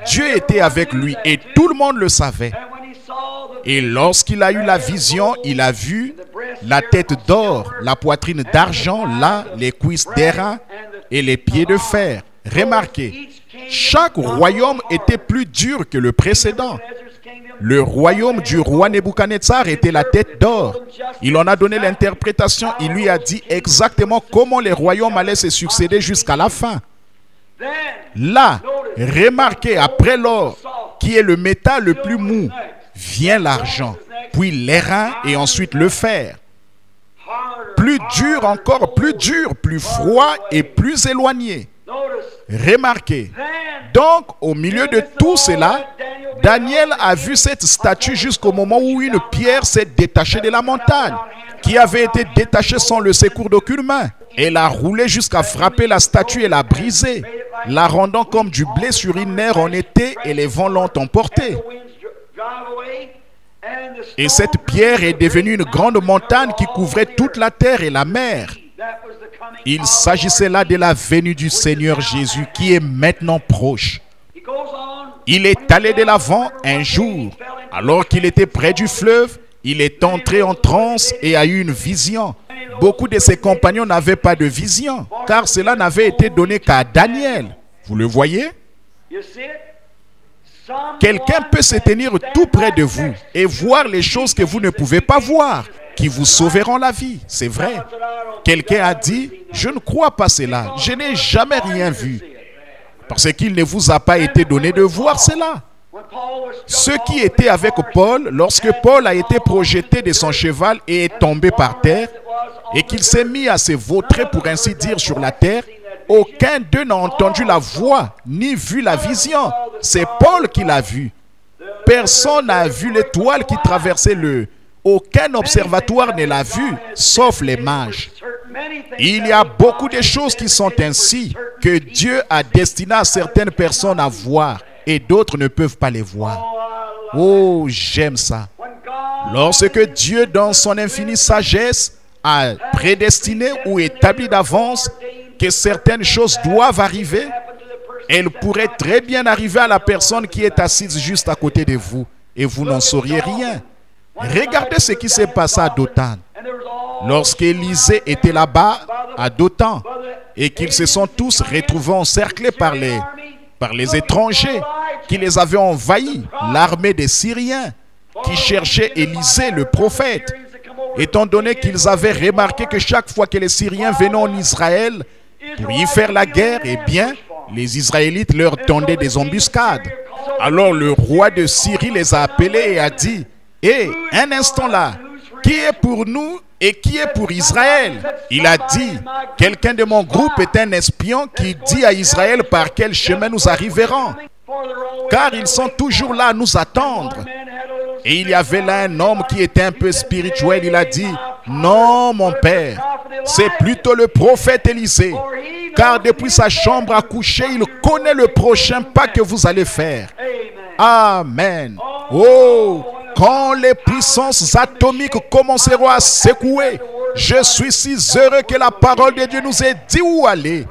Dieu était avec lui et tout le monde le savait. Et lorsqu'il a eu la vision, il a vu la tête d'or, la poitrine d'argent, là, les cuisses d'airain et les pieds de fer. Remarquez, chaque royaume était plus dur que le précédent. Le royaume du roi Nebuchadnezzar était la tête d'or. Il en a donné l'interprétation, il lui a dit exactement comment les royaumes allaient se succéder jusqu'à la fin. Là, remarquez, après l'or, qui est le métal le plus mou, vient l'argent, puis l'airain et ensuite le fer. Plus dur encore, plus dur, plus froid et plus éloigné. Remarquez, donc au milieu de tout cela, Daniel a vu cette statue jusqu'au moment où une pierre s'est détachée de la montagne, qui avait été détachée sans le secours d'aucune main. Elle a roulé jusqu'à frapper la statue et l'a brisée, la rendant comme du blé sur une nerf en été et les vents l'ont emportée. Et cette pierre est devenue une grande montagne qui couvrait toute la terre et la mer. Il s'agissait là de la venue du Seigneur Jésus qui est maintenant proche. Il est allé de l'avant un jour, alors qu'il était près du fleuve, il est entré en transe et a eu une vision. beaucoup de ses compagnons n'avaient pas de vision, car cela n'avait été donné qu'à Daniel. Vous le voyez? Quelqu'un peut se tenir tout près de vous et voir les choses que vous ne pouvez pas voir, qui vous sauveront la vie. C'est vrai. Quelqu'un a dit, je ne crois pas cela, je n'ai jamais rien vu. Parce qu'il ne vous a pas été donné de voir cela. Ceux qui étaient avec Paul, lorsque Paul a été projeté de son cheval et est tombé par terre, et qu'il s'est mis à se vautrer, pour ainsi dire, sur la terre, aucun d'eux n'a entendu la voix, ni vu la vision. C'est Paul qui l'a vu. Personne n'a vu l'étoile qui traversait le... Aucun observatoire ne l'a vu, sauf les mages. Il y a beaucoup de choses qui sont ainsi, que Dieu a destiné à certaines personnes à voir, et d'autres ne peuvent pas les voir. Oh, j'aime ça. Lorsque Dieu, dans son infinie sagesse, a prédestiné ou établi d'avance que certaines choses doivent arriver, elles pourraient très bien arriver à la personne qui est assise juste à côté de vous, et vous n'en sauriez rien. Regardez ce qui s'est passé à Dothan. Lorsqu'Élisée était là-bas, à Dothan, et qu'ils se sont tous retrouvés encerclés par les étrangers qui les avaient envahis, l'armée des Syriens qui cherchait Élisée, le prophète, étant donné qu'ils avaient remarqué que chaque fois que les Syriens venaient en Israël pour y faire la guerre, eh bien, les Israélites leur tendaient des embuscades. Alors le roi de Syrie les a appelés et a dit, « Hé, un instant là, qui est pour nous et qui est pour Israël ?» Il a dit, « Quelqu'un de mon groupe est un espion qui dit à Israël par quel chemin nous arriverons, car ils sont toujours là à nous attendre. » Et il y avait là un homme qui était un peu spirituel. Il a dit, « Non, mon père, c'est plutôt le prophète Élisée, car depuis sa chambre à coucher, il connaît le prochain pas que vous allez faire. » Amen. Oh, quand les puissances atomiques commenceront à secouer, je suis si heureux que la parole de Dieu nous ait dit où aller.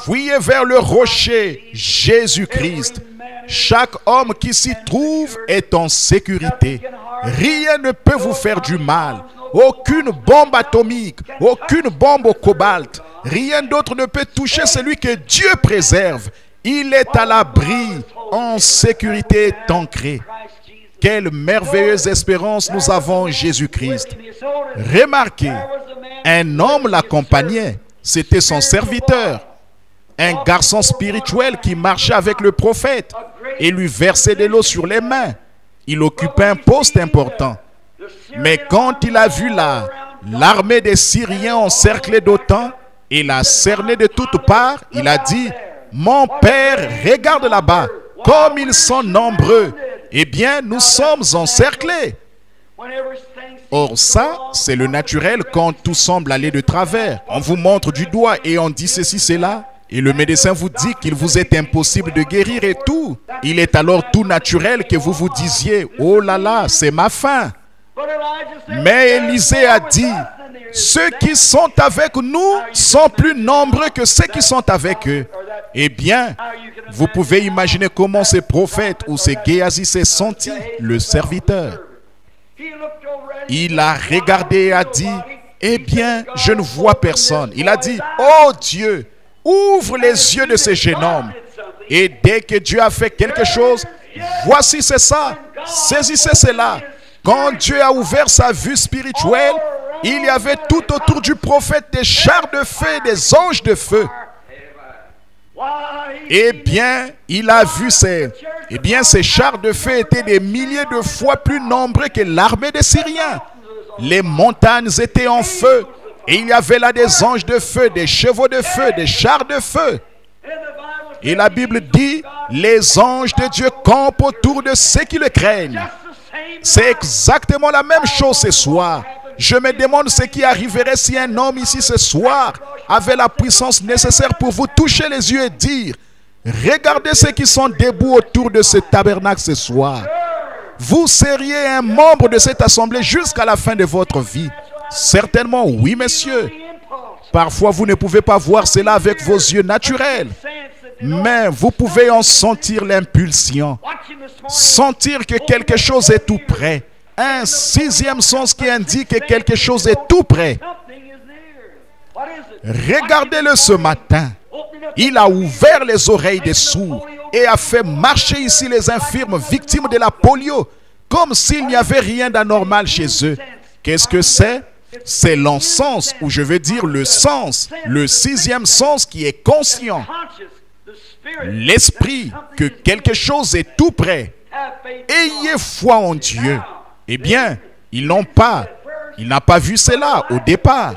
Fuyez vers le rocher, Jésus-Christ. Chaque homme qui s'y trouve est en sécurité. Rien ne peut vous faire du mal. Aucune bombe atomique, aucune bombe au cobalt. Rien d'autre ne peut toucher celui que Dieu préserve. Il est à l'abri, en sécurité et ancré. Quelle merveilleuse espérance nous avons en Jésus-Christ. Remarquez, un homme l'accompagnait. C'était son serviteur. Un garçon spirituel qui marchait avec le prophète et lui versait de l'eau sur les mains. Il occupait un poste important. Mais quand il a vu l'armée des Syriens encerclée d'OTAN et la cerner de toutes parts, il a dit, « Mon père, regarde là-bas, comme ils sont nombreux. Eh bien, nous sommes encerclés. » Or ça, c'est le naturel quand tout semble aller de travers. On vous montre du doigt et on dit ceci, cela. Et le médecin vous dit qu'il vous est impossible de guérir et tout. Il est alors tout naturel que vous vous disiez, « Oh là là, c'est ma fin. » Mais Élisée a dit, « Ceux qui sont avec nous sont plus nombreux que ceux qui sont avec eux. » Eh bien, vous pouvez imaginer comment ce prophète ou ce Géasi s'est senti, le serviteur. Il a regardé et a dit, « Eh bien, je ne vois personne. » Il a dit, « Oh Dieu, ouvre les yeux de ce jeune homme. » Et dès que Dieu a fait quelque chose, voici c'est ça, saisissez cela. Quand Dieu a ouvert sa vue spirituelle, il y avait tout autour du prophète des chars de feu et des anges de feu. Eh bien, il a vu ces chars de feu étaient des milliers de fois plus nombreux que l'armée des Syriens. Les montagnes étaient en feu. Et il y avait là des anges de feu, des chevaux de feu, des chars de feu. Et la Bible dit, les anges de Dieu campent autour de ceux qui le craignent. C'est exactement la même chose ce soir. Je me demande ce qui arriverait si un homme ici ce soir avait la puissance nécessaire pour vous toucher les yeux et dire, regardez ceux qui sont debout autour de ce tabernacle ce soir. Vous seriez un membre de cette assemblée jusqu'à la fin de votre vie. Certainement, oui, messieurs. Parfois, vous ne pouvez pas voir cela avec vos yeux naturels. Mais vous pouvez en sentir l'impulsion. Sentir que quelque chose est tout près. Un sixième sens qui indique que quelque chose est tout près. Regardez-le ce matin. Il a ouvert les oreilles des sourds et a fait marcher ici les infirmes victimes de la polio, comme s'il n'y avait rien d'anormal chez eux. Qu'est-ce que c'est? C'est l'encens, ou je veux dire le sens, le sixième sens qui est conscient. L'esprit, que quelque chose est tout près. Ayez foi en Dieu. Eh bien, il n'a pas vu cela au départ.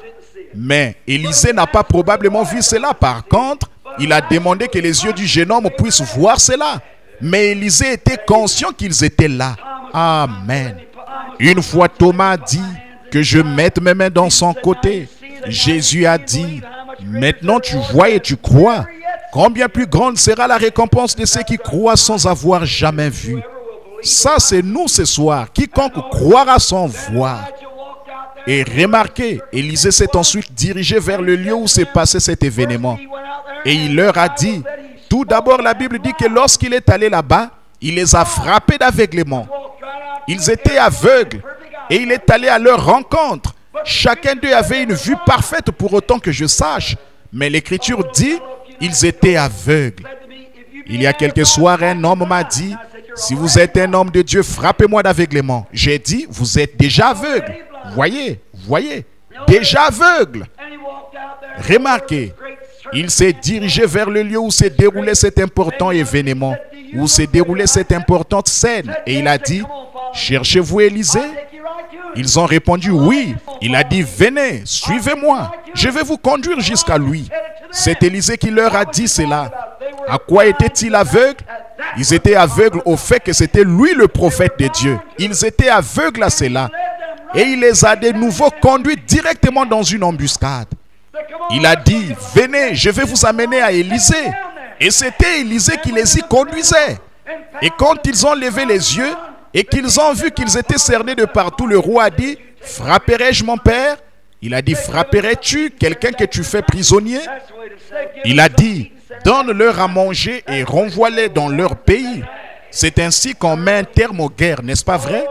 Mais Élisée n'a pas probablement vu cela. Par contre, il a demandé que les yeux du jeune homme puissent voir cela. Mais Élisée était conscient qu'ils étaient là. Amen. Une fois Thomas a dit que je mette mes mains dans son côté. Jésus a dit, maintenant tu vois et tu crois. Combien plus grande sera la récompense de ceux qui croient sans avoir jamais vu. Ça, c'est nous ce soir. Quiconque croira sans voir. Et remarquez, Élisée s'est ensuite dirigé vers le lieu où s'est passé cet événement. Et il leur a dit, tout d'abord la Bible dit que lorsqu'il est allé là-bas, il les a frappés d'aveuglement. Ils étaient aveugles et il est allé à leur rencontre. Chacun d'eux avait une vue parfaite pour autant que je sache. Mais l'Écriture dit, ils étaient aveugles. Il y a quelques soirs, un homme m'a dit, si vous êtes un homme de Dieu, frappez-moi d'aveuglement. J'ai dit, vous êtes déjà aveugle. Voyez, déjà aveugle. Remarquez, il s'est dirigé vers le lieu où s'est déroulé cet important événement, où s'est déroulée cette importante scène. Et il a dit, cherchez-vous Élisée? Ils ont répondu oui. Il a dit, venez, suivez-moi. Je vais vous conduire jusqu'à lui. C'est Élisée qui leur a dit cela. À quoi étaient-ils aveugles? Ils étaient aveugles au fait que c'était lui le prophète de Dieu. Ils étaient aveugles à cela. Et il les a de nouveau conduits directement dans une embuscade. Il a dit, venez, je vais vous amener à Élisée. Et c'était Élisée qui les y conduisait. Et quand ils ont levé les yeux et qu'ils ont vu qu'ils étaient cernés de partout, le roi a dit, frapperai-je mon père? Il a dit, frapperais-tu quelqu'un que tu fais prisonnier? Il a dit, donne-leur à manger et renvoie-les dans leur pays. C'est ainsi qu'on met un terme aux guerres, n'est-ce pas vrai?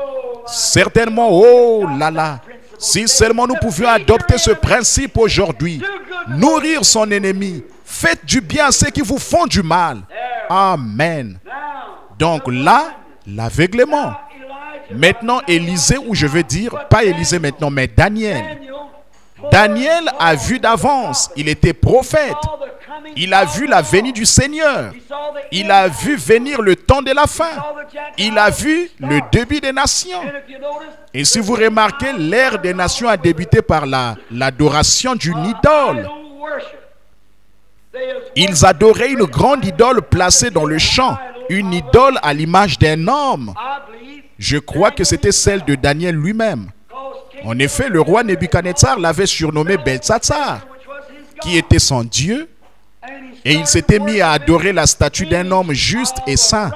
Certainement, oh là là, si seulement nous pouvions adopter ce principe aujourd'hui, nourrir son ennemi, faites du bien à ceux qui vous font du mal. Amen. Donc là, l'aveuglement. Maintenant, Élisée, ou je veux dire, pas Élisée maintenant, mais Daniel. Daniel a vu d'avance, il était prophète. Il a vu la venue du Seigneur. Il a vu venir le temps de la fin. Il a vu le début des nations. Et si vous remarquez, l'ère des nations a débuté par l'adoration d'une idole. Ils adoraient une grande idole placée dans le champ. Une idole à l'image d'un homme. Je crois que c'était celle de Daniel lui-même. En effet, le roi Nebuchadnezzar l'avait surnommé Beltsatsar, qui était son Dieu. Et il s'était mis à adorer la statue d'un homme juste et saint.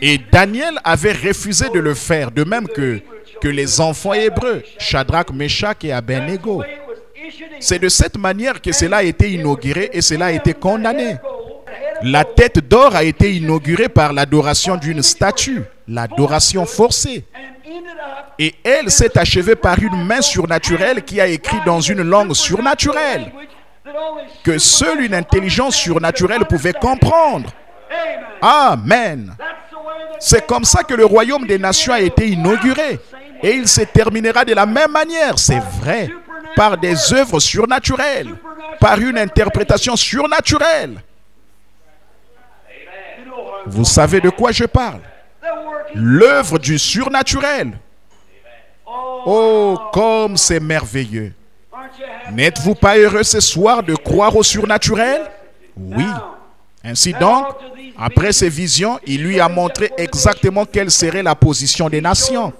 Et Daniel avait refusé de le faire, de même que les enfants hébreux, Shadrach, Meshach et Abednego. C'est de cette manière que cela a été inauguré et cela a été condamné. La tête d'or a été inaugurée par l'adoration d'une statue, l'adoration forcée. Et elle s'est achevée par une main surnaturelle qui a écrit dans une langue surnaturelle que seule une intelligence surnaturelle pouvait comprendre. Amen. C'est comme ça que le royaume des nations a été inauguré. Et il se terminera de la même manière, c'est vrai, par des œuvres surnaturelles, par une interprétation surnaturelle. Vous savez de quoi je parle? L'œuvre du surnaturel. Oh, comme c'est merveilleux. N'êtes-vous pas heureux ce soir de croire au surnaturel? Oui. Ainsi donc, après ces visions, il lui a montré exactement quelle serait la position des nations.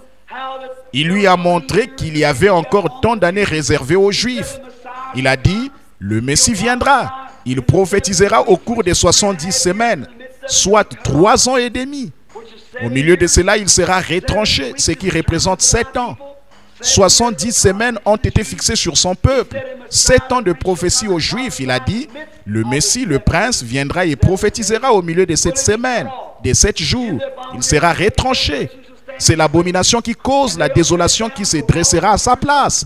Il lui a montré qu'il y avait encore tant d'années réservées aux Juifs. Il a dit, le Messie viendra. Il prophétisera au cours des 70 semaines, soit 3 ans et demi. Au milieu de cela, il sera retranché, ce qui représente 7 ans. 70 semaines ont été fixées sur son peuple. 7 ans de prophétie aux Juifs. Il a dit, le Messie, le prince, viendra et prophétisera au milieu de cette semaine, des 7 jours. Il sera retranché. C'est l'abomination qui cause la désolation qui se dressera à sa place.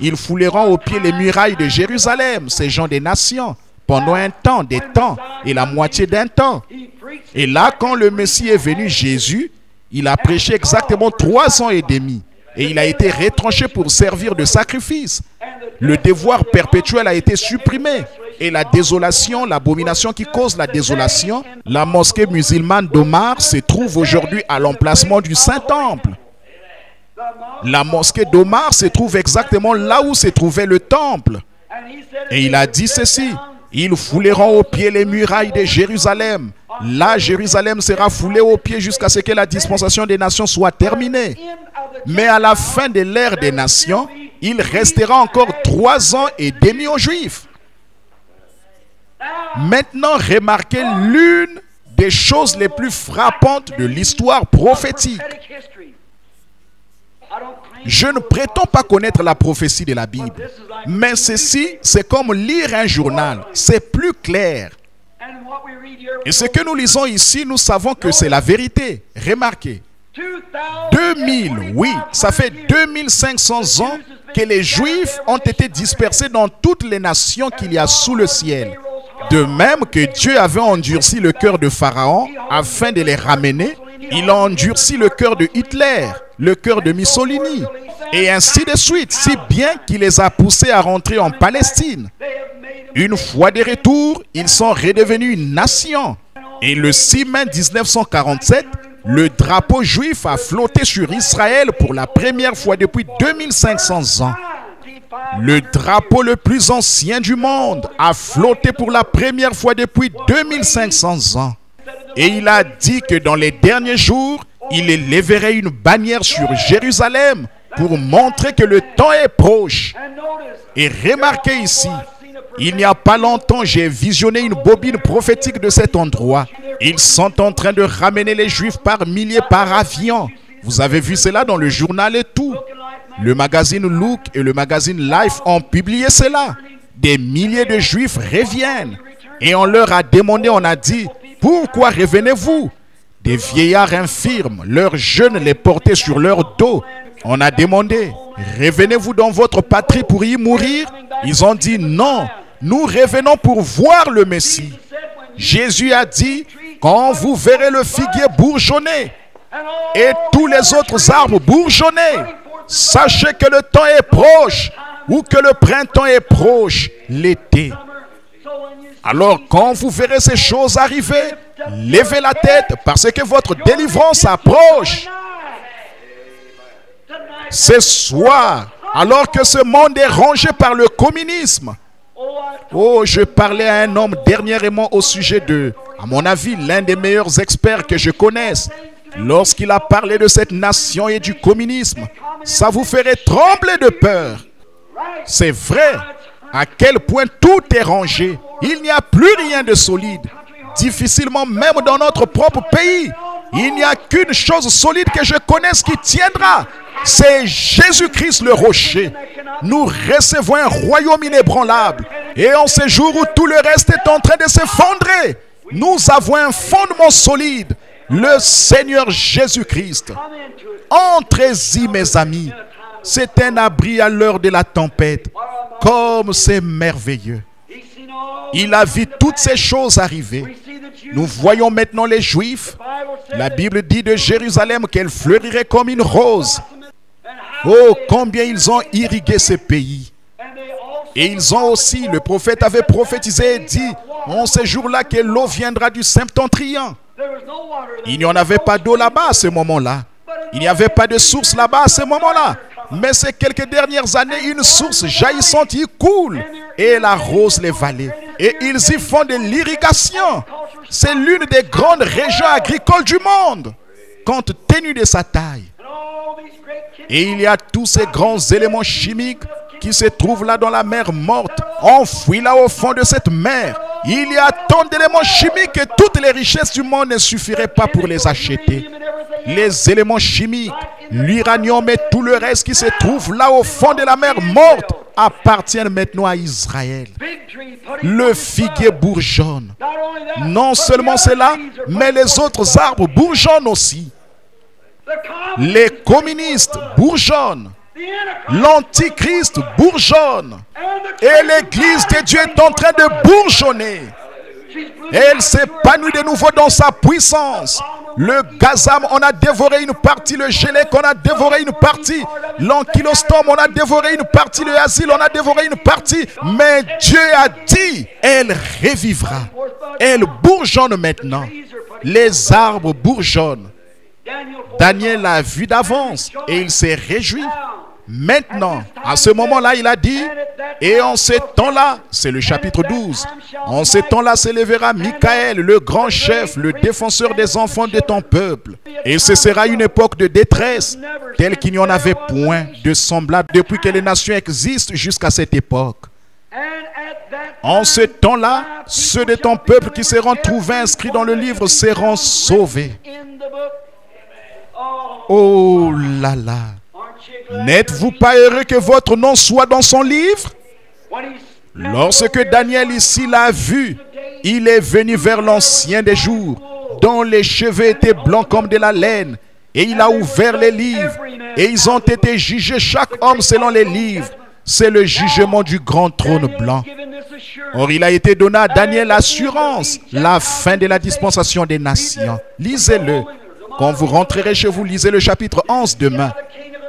ils fouleront aux pieds les murailles de Jérusalem, ces gens des nations, pendant un temps, des temps, et la moitié d'un temps. Et là, quand le Messie est venu, Jésus, il a prêché exactement 3 ans et demi. Et il a été retranché pour servir de sacrifice. Le devoir perpétuel a été supprimé. Et la désolation, l'abomination qui cause la désolation, la mosquée musulmane d'Omar se trouve aujourd'hui à l'emplacement du Saint-Temple. La mosquée d'Omar se trouve exactement là où se trouvait le temple. Et il a dit ceci: ils fouleront aux pieds les murailles de Jérusalem. Là, Jérusalem sera foulée aux pieds jusqu'à ce que la dispensation des nations soit terminée. Mais à la fin de l'ère des nations, il restera encore 3 ans et demi aux Juifs. Maintenant, remarquez l'une des choses les plus frappantes de l'histoire prophétique. Je ne prétends pas connaître la prophétie de la Bible, mais ceci, c'est comme lire un journal, c'est plus clair. Et ce que nous lisons ici, nous savons que c'est la vérité. Remarquez, 2000, oui, ça fait 2500 ans que les Juifs ont été dispersés dans toutes les nations qu'il y a sous le ciel. De même que Dieu avait endurci le cœur de Pharaon afin de les ramener, il a endurci le cœur de Hitler, le cœur de Mussolini, et ainsi de suite, si bien qu'il les a poussés à rentrer en Palestine. Une fois de retour, ils sont redevenus une nation. Et le 6 mai 1947, le drapeau juif a flotté sur Israël pour la première fois depuis 2500 ans. Le drapeau le plus ancien du monde a flotté pour la première fois depuis 2500 ans. Et il a dit que dans les derniers jours, il élèverait une bannière sur Jérusalem pour montrer que le temps est proche. Et remarquez ici, il n'y a pas longtemps, j'ai visionné une bobine prophétique de cet endroit. Ils sont en train de ramener les Juifs par milliers par avion. Vous avez vu cela dans le journal et tout. Le magazine Look et le magazine Life ont publié cela. Des milliers de Juifs reviennent. Et on leur a demandé, on a dit, pourquoi revenez-vous? Des vieillards infirmes, leurs jeunes les portaient sur leur dos. On a demandé, revenez-vous dans votre patrie pour y mourir? Ils ont dit non, nous revenons pour voir le Messie. Jésus a dit, quand vous verrez le figuier bourgeonner et tous les autres arbres bourgeonner, sachez que le temps est proche ou que le printemps est proche, l'été. Alors quand vous verrez ces choses arriver, levez la tête parce que votre délivrance approche. Ce soir, alors que ce monde est rongé par le communisme. Oh, je parlais à un homme dernièrement au sujet de, à mon avis, l'un des meilleurs experts que je connaisse. Lorsqu'il a parlé de cette nation et du communisme, ça vous ferait trembler de peur. C'est vrai, à quel point tout est rangé. Il n'y a plus rien de solide. Difficilement même dans notre propre pays. Il n'y a qu'une chose solide que je connaisse qui tiendra. C'est Jésus-Christ le rocher. Nous recevons un royaume inébranlable. Et en ce jour où tout le reste est en train de s'effondrer, nous avons un fondement solide. Le Seigneur Jésus-Christ. Entrez-y, mes amis. C'est un abri à l'heure de la tempête. Comme c'est merveilleux. Il a vu toutes ces choses arriver. Nous voyons maintenant les Juifs. La Bible dit de Jérusalem qu'elle fleurirait comme une rose. Oh, combien ils ont irrigué ce pays. Et ils ont aussi, le prophète avait prophétisé et dit, en ce jour-là que l'eau viendra du septentrion. Il n'y en avait pas d'eau là-bas à ce moment-là. Il n'y avait pas de source là-bas à ce moment-là. Mais ces quelques dernières années, une source jaillissante y coule et elle arrose les vallées. Et ils y font de l'irrigation. C'est l'une des grandes régions agricoles du monde, compte tenu de sa taille. Et il y a tous ces grands éléments chimiques qui se trouvent là dans la mer morte, enfouis là au fond de cette mer. Il y a tant d'éléments chimiques que toutes les richesses du monde ne suffiraient pas pour les acheter. Les éléments chimiques, l'uranium et tout le reste qui se trouve là au fond de la mer morte appartiennent maintenant à Israël. Le figuier bourgeonne. Non seulement cela, mais les autres arbres bourgeonnent aussi. Les communistes bourgeonnent. L'Antichrist bourgeonne. Et l'Église de Dieu est en train de bourgeonner. Elle s'épanouit de nouveau dans sa puissance. Le gazam, on a dévoré une partie. Le gélec, on a dévoré une partie. L'ankylostorm, on a dévoré une partie. Le asile, on a dévoré une partie. Mais Dieu a dit, elle revivra. Elle bourgeonne maintenant. Les arbres bourgeonnent. Daniel l'a vu d'avance et il s'est réjoui. Maintenant, à ce moment-là, il a dit, et en ces temps-là, c'est le chapitre 12, en ces temps-là s'élèvera Michael, le grand chef, le défenseur des enfants de ton peuple. Et ce sera une époque de détresse, telle qu'il n'y en avait point de semblable depuis que les nations existent jusqu'à cette époque. En ce temps-là, ceux de ton peuple qui seront trouvés inscrits dans le livre seront sauvés. Oh là là! N'êtes-vous pas heureux que votre nom soit dans son livre? Lorsque Daniel ici l'a vu, il est venu vers l'ancien des jours, dont les cheveux étaient blancs comme de la laine, et il a ouvert les livres, et ils ont été jugés chaque homme selon les livres. C'est le jugement du grand trône blanc. Or, il a été donné à Daniel l'assurance, la fin de la dispensation des nations. Lisez-le. Quand vous rentrerez chez vous, lisez le chapitre 11 demain.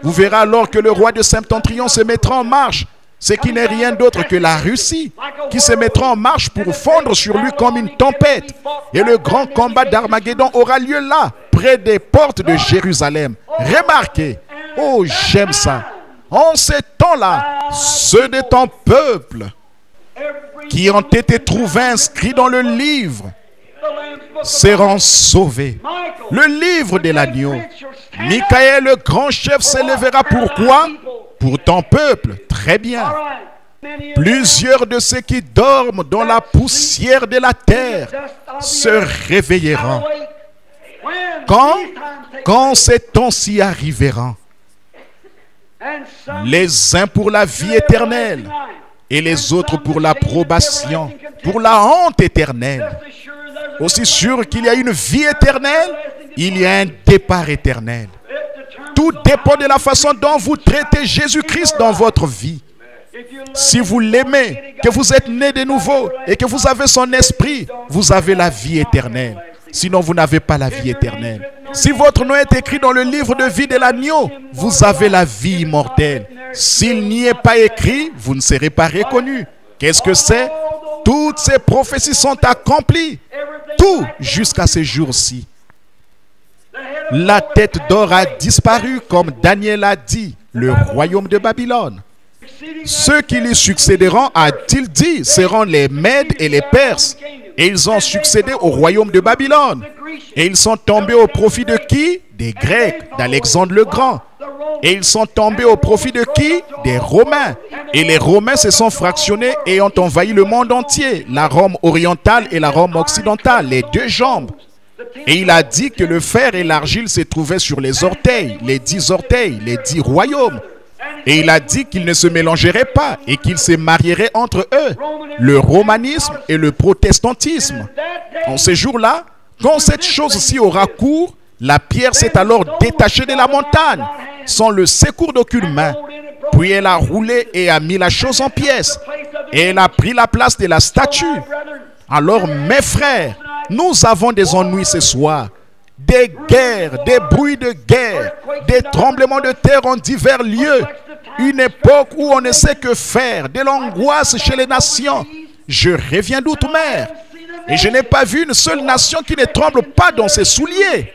Vous verrez alors que le roi de Septentrion se mettra en marche, ce qui n'est rien d'autre que la Russie, qui se mettra en marche pour fondre sur lui comme une tempête. Et le grand combat d'Armageddon aura lieu là, près des portes de Jérusalem. Remarquez, oh j'aime ça. En ces temps-là, ceux de ton peuple qui ont été trouvés inscrits dans le livre seront sauvés. Le livre de l'agneau. Michael, le grand chef, s'élèvera. Pourquoi? Pour ton peuple. Très bien. Plusieurs de ceux qui dorment dans la poussière de la terre se réveilleront. Quand ces temps-ci arriveront. Les uns pour la vie éternelle et les autres pour l'approbation, pour la honte éternelle. Aussi sûr qu'il y a une vie éternelle, il y a un départ éternel. Tout dépend de la façon dont vous traitez Jésus-Christ dans votre vie. Si vous l'aimez, que vous êtes né de nouveau et que vous avez son esprit, vous avez la vie éternelle. Sinon, vous n'avez pas la vie éternelle. Si votre nom est écrit dans le livre de vie de l'agneau, vous avez la vie immortelle. S'il n'y est pas écrit, vous ne serez pas reconnu. Qu'est-ce que c'est? Toutes ces prophéties sont accomplies. Tout jusqu'à ces jours-ci. La tête d'or a disparu, comme Daniel a dit, le royaume de Babylone. Ceux qui lui succéderont, a-t-il dit, seront les Mèdes et les Perses. Et ils ont succédé au royaume de Babylone. Et ils sont tombés au profit de qui? Des Grecs, d'Alexandre le Grand. Et ils sont tombés au profit de qui? Des Romains. Et les Romains se sont fractionnés et ont envahi le monde entier, la Rome orientale et la Rome occidentale, les deux jambes. Et il a dit que le fer et l'argile se trouvaient sur les orteils, les 10 orteils, les 10 royaumes. Et il a dit qu'ils ne se mélangeraient pas et qu'ils se marieraient entre eux, le romanisme et le protestantisme. En ces jours-là, quand cette chose-ci aura cours, la pierre s'est alors détachée de la montagne, sans le secours d'aucune main. Puis elle a roulé et a mis la chose en pièces. Et elle a pris la place de la statue. Alors, mes frères, nous avons des ennuis ce soir. Des guerres, des bruits de guerre, des tremblements de terre en divers lieux. Une époque où on ne sait que faire, de l'angoisse chez les nations. Je reviens d'outre-mer. Et je n'ai pas vu une seule nation qui ne tremble pas dans ses souliers.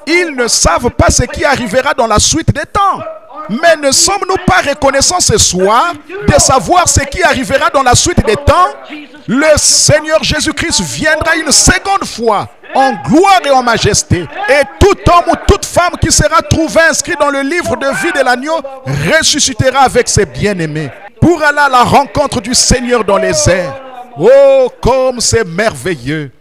Ils ne savent pas ce qui arrivera dans la suite des temps. Mais ne sommes-nous pas reconnaissants ce soir de savoir ce qui arrivera dans la suite des temps? Le Seigneur Jésus-Christ viendra une seconde fois en gloire et en majesté. Et tout homme ou toute femme qui sera trouvé inscrit dans le livre de vie de l'agneau ressuscitera avec ses bien-aimés pour aller à la rencontre du Seigneur dans les airs. Oh, comme c'est merveilleux!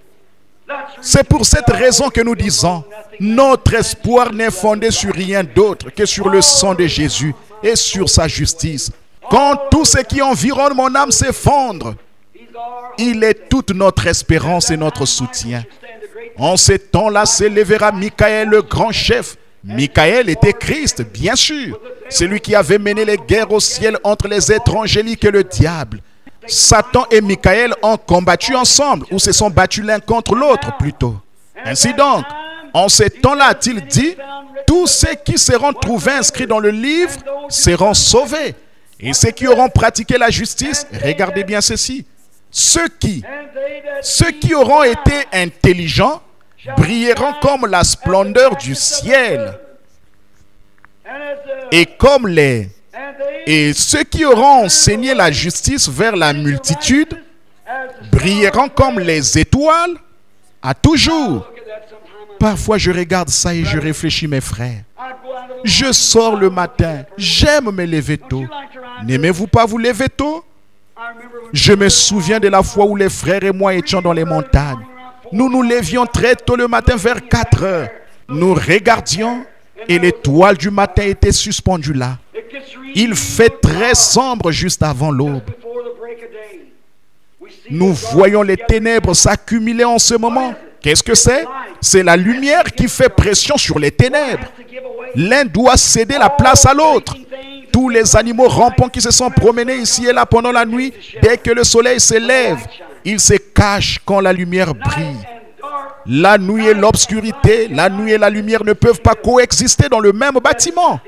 C'est pour cette raison que nous disons, notre espoir n'est fondé sur rien d'autre que sur le sang de Jésus et sur sa justice. Quand tout ce qui environne mon âme s'effondre, il est toute notre espérance et notre soutien. En ces temps-là s'élèvera Michael, le grand chef, Michael était Christ, bien sûr. C'est lui qui avait mené les guerres au ciel entre les êtres angéliques et le diable. Satan et Michael ont combattu ensemble, ou se sont battus l'un contre l'autre plutôt. Ainsi donc, en ces temps-là, a-t-il dit, tous ceux qui seront trouvés inscrits dans le livre seront sauvés. Et ceux qui auront pratiqué la justice, regardez bien ceci, ceux qui auront été intelligents brilleront comme la splendeur du ciel. Et ceux qui auront enseigné la justice vers la multitude brilleront comme les étoiles à toujours. Parfois je regarde ça et je réfléchis, mes frères. Je sors le matin, j'aime me lever tôt. N'aimez-vous pas vous lever tôt? Je me souviens de la fois où les frères et moi étions dans les montagnes. Nous nous levions très tôt le matin vers 4 heures. Nous regardions et l'étoile du matin était suspendue là. Il fait très sombre juste avant l'aube. Nous voyons les ténèbres s'accumuler en ce moment. Qu'est-ce que c'est? C'est la lumière qui fait pression sur les ténèbres. L'un doit céder la place à l'autre. Tous les animaux rampants qui se sont promenés ici et là pendant la nuit, dès que le soleil se lève, ils se cachent quand la lumière brille. La nuit et l'obscurité, la nuit et la lumière ne peuvent pas coexister dans le même bâtiment.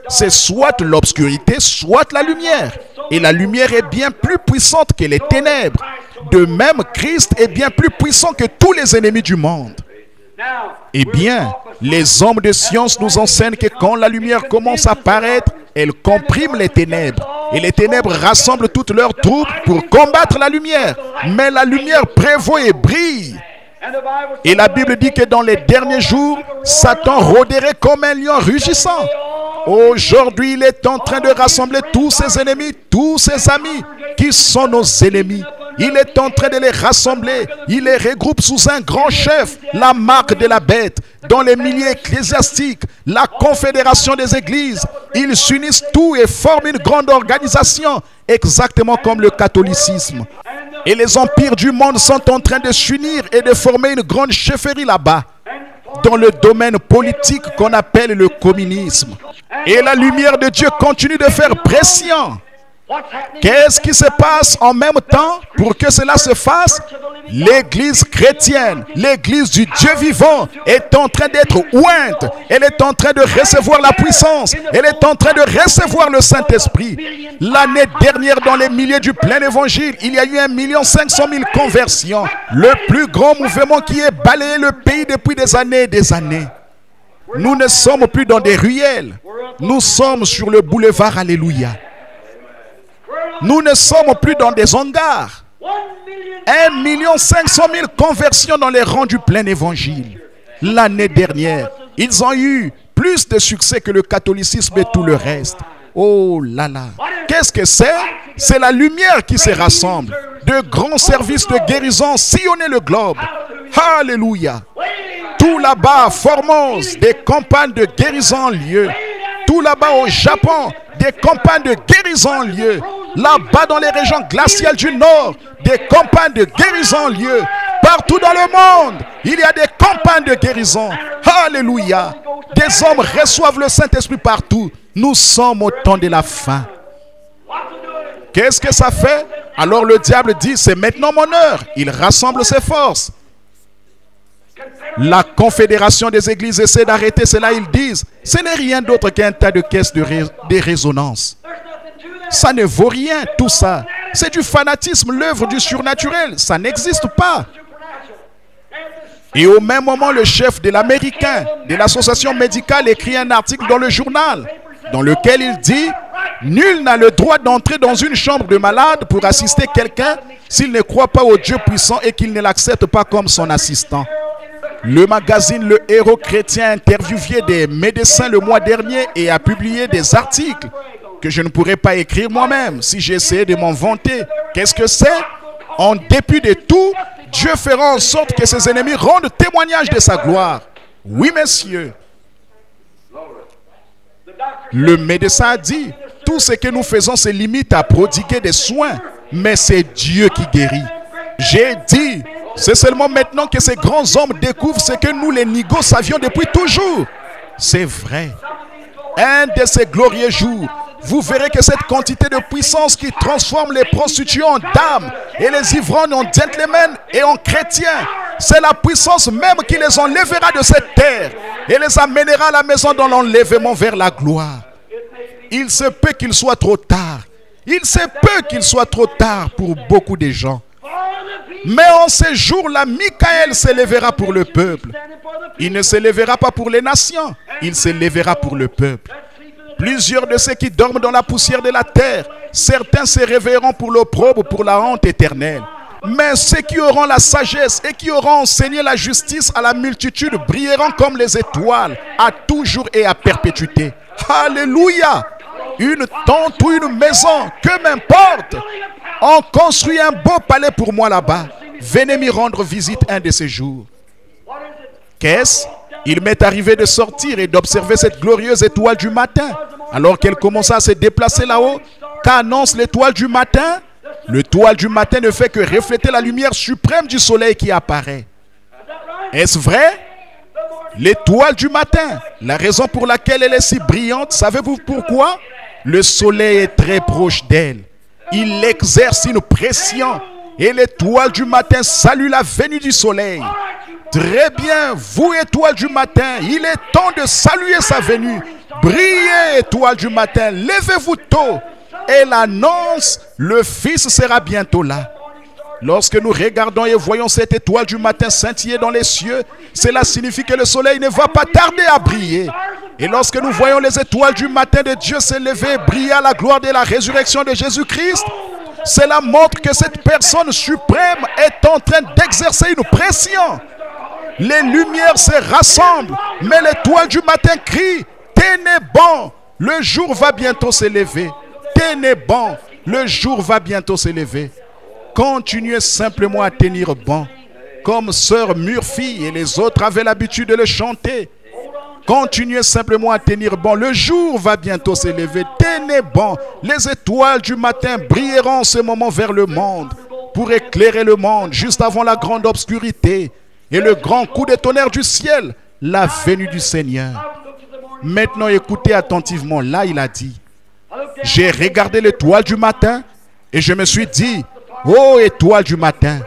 C'est soit l'obscurité, soit la lumière. Et la lumière est bien plus puissante que les ténèbres. De même, Christ est bien plus puissant que tous les ennemis du monde. Eh bien, les hommes de science nous enseignent que quand la lumière commence à paraître, elle comprime les ténèbres. Et les ténèbres rassemblent toutes leurs troupes pour combattre la lumière. Mais la lumière prévaut et brille. Et la Bible dit que dans les derniers jours, Satan rôderait comme un lion rugissant. Aujourd'hui, il est en train de rassembler tous ses ennemis, tous ses amis, qui sont nos ennemis. Il est en train de les rassembler. Il les regroupe sous un grand chef, la marque de la bête, dans les milieux ecclésiastiques, la confédération des églises. Ils s'unissent tous et forment une grande organisation, exactement comme le catholicisme. Et les empires du monde sont en train de s'unir et de former une grande chefferie là-bas, dans le domaine politique qu'on appelle le communisme. Et la lumière de Dieu continue de faire pression. Qu'est-ce qui se passe en même temps pour que cela se fasse? L'église chrétienne, l'église du Dieu vivant est en train d'être ointe. Elle est en train de recevoir la puissance. Elle est en train de recevoir le Saint-Esprit. L'année dernière, dans les milieux du plein évangile, il y a eu 1 500 000 conversions. Le plus grand mouvement qui ait balayé le pays depuis des années et des années. Nous ne sommes plus dans des ruelles. Nous sommes sur le boulevard Alléluia. Nous ne sommes plus dans des hangars. 1 500 000 conversions dans les rangs du plein évangile. L'année dernière, ils ont eu plus de succès que le catholicisme et tout le reste. Oh là là. Qu'est-ce que c'est? C'est la lumière qui se rassemble. De grands services de guérison sillonnaient le globe. Alléluia. Tout là-bas à Formose, des campagnes de guérison ont lieu. Tout là-bas au Japon, des campagnes de guérison ont lieu. Là-bas dans les régions glaciales du Nord, des campagnes de guérison ont lieu. Partout dans le monde, il y a des campagnes de guérison. Alléluia. Des hommes reçoivent le Saint-Esprit partout. Nous sommes au temps de la fin. Qu'est-ce que ça fait? Alors le diable dit, c'est maintenant mon heure. Il rassemble ses forces. La confédération des églises essaie d'arrêter cela. Ils disent, ce n'est rien d'autre qu'un tas de caisses de résonance. Ça ne vaut rien, tout ça. C'est du fanatisme, l'œuvre du surnaturel. Ça n'existe pas. Et au même moment, le chef de l'Américain, de l'association médicale, écrit un article dans le journal, dans lequel il dit, nul n'a le droit d'entrer dans une chambre de malade pour assister quelqu'un s'il ne croit pas au Dieu puissant et qu'il ne l'accepte pas comme son assistant. Le magazine Le Héros Chrétien a interviewé des médecins le mois dernier et a publié des articles que je ne pourrais pas écrire moi-même si j'essayais de m'en vanter. Qu'est-ce que c'est? En dépit de tout, Dieu fera en sorte que ses ennemis rendent témoignage de sa gloire. Oui, messieurs. Le médecin a dit, tout ce que nous faisons se limite à prodiguer des soins, mais c'est Dieu qui guérit. J'ai dit, c'est seulement maintenant que ces grands hommes découvrent ce que nous les nigauds savions depuis toujours. C'est vrai. Un de ces glorieux jours, vous verrez que cette quantité de puissance qui transforme les prostituées en dames et les ivrognes en gentlemen et en chrétiens, c'est la puissance même qui les enlèvera de cette terre et les amènera à la maison dans l'enlèvement vers la gloire. Il se peut qu'il soit trop tard. Il se peut qu'il soit trop tard pour beaucoup de gens. Mais en ces jours-là, Michael s'élèvera pour le peuple. Il ne s'élèvera pas pour les nations, il s'élèvera pour le peuple. Plusieurs de ceux qui dorment dans la poussière de la terre, certains se réveilleront pour l'opprobre, pour la honte éternelle. Mais ceux qui auront la sagesse et qui auront enseigné la justice à la multitude brilleront comme les étoiles, à toujours et à perpétuité. Alléluia! Une tente ou une maison, que m'importe. On construit un beau palais pour moi là-bas. Venez m'y rendre visite un de ces jours. Qu'est-ce? Il m'est arrivé de sortir et d'observer cette glorieuse étoile du matin. Alors qu'elle commença à se déplacer là-haut, qu'annonce l'étoile du matin? L'étoile du matin ne fait que refléter la lumière suprême du soleil qui apparaît. Est-ce vrai? L'étoile du matin, la raison pour laquelle elle est si brillante, savez-vous pourquoi? Le soleil est très proche d'elle. Il exerce une pression et l'étoile du matin salue la venue du soleil. Très bien, vous étoile du matin, il est temps de saluer sa venue. Brillez étoile du matin, levez-vous tôt. Elle annonce, le Fils sera bientôt là. Lorsque nous regardons et voyons cette étoile du matin scintiller dans les cieux, cela signifie que le soleil ne va pas tarder à briller. Et lorsque nous voyons les étoiles du matin de Dieu s'élever et briller à la gloire de la résurrection de Jésus-Christ, cela montre que cette personne suprême est en train d'exercer une pression. Les lumières se rassemblent, mais l'étoile du matin crie, « Tenez bon, le jour va bientôt s'élever. Tenez bon, le jour va bientôt s'élever. » Continuez simplement à tenir bon, comme sœur Murphy et les autres avaient l'habitude de le chanter. Continuez simplement à tenir bon, le jour va bientôt s'élever. Tenez bon, les étoiles du matin brilleront en ce moment vers le monde, pour éclairer le monde juste avant la grande obscurité et le grand coup de tonnerre du ciel, la venue du Seigneur. Maintenant écoutez attentivement, là il a dit, j'ai regardé l'étoile du matin et je me suis dit, ô étoile du matin,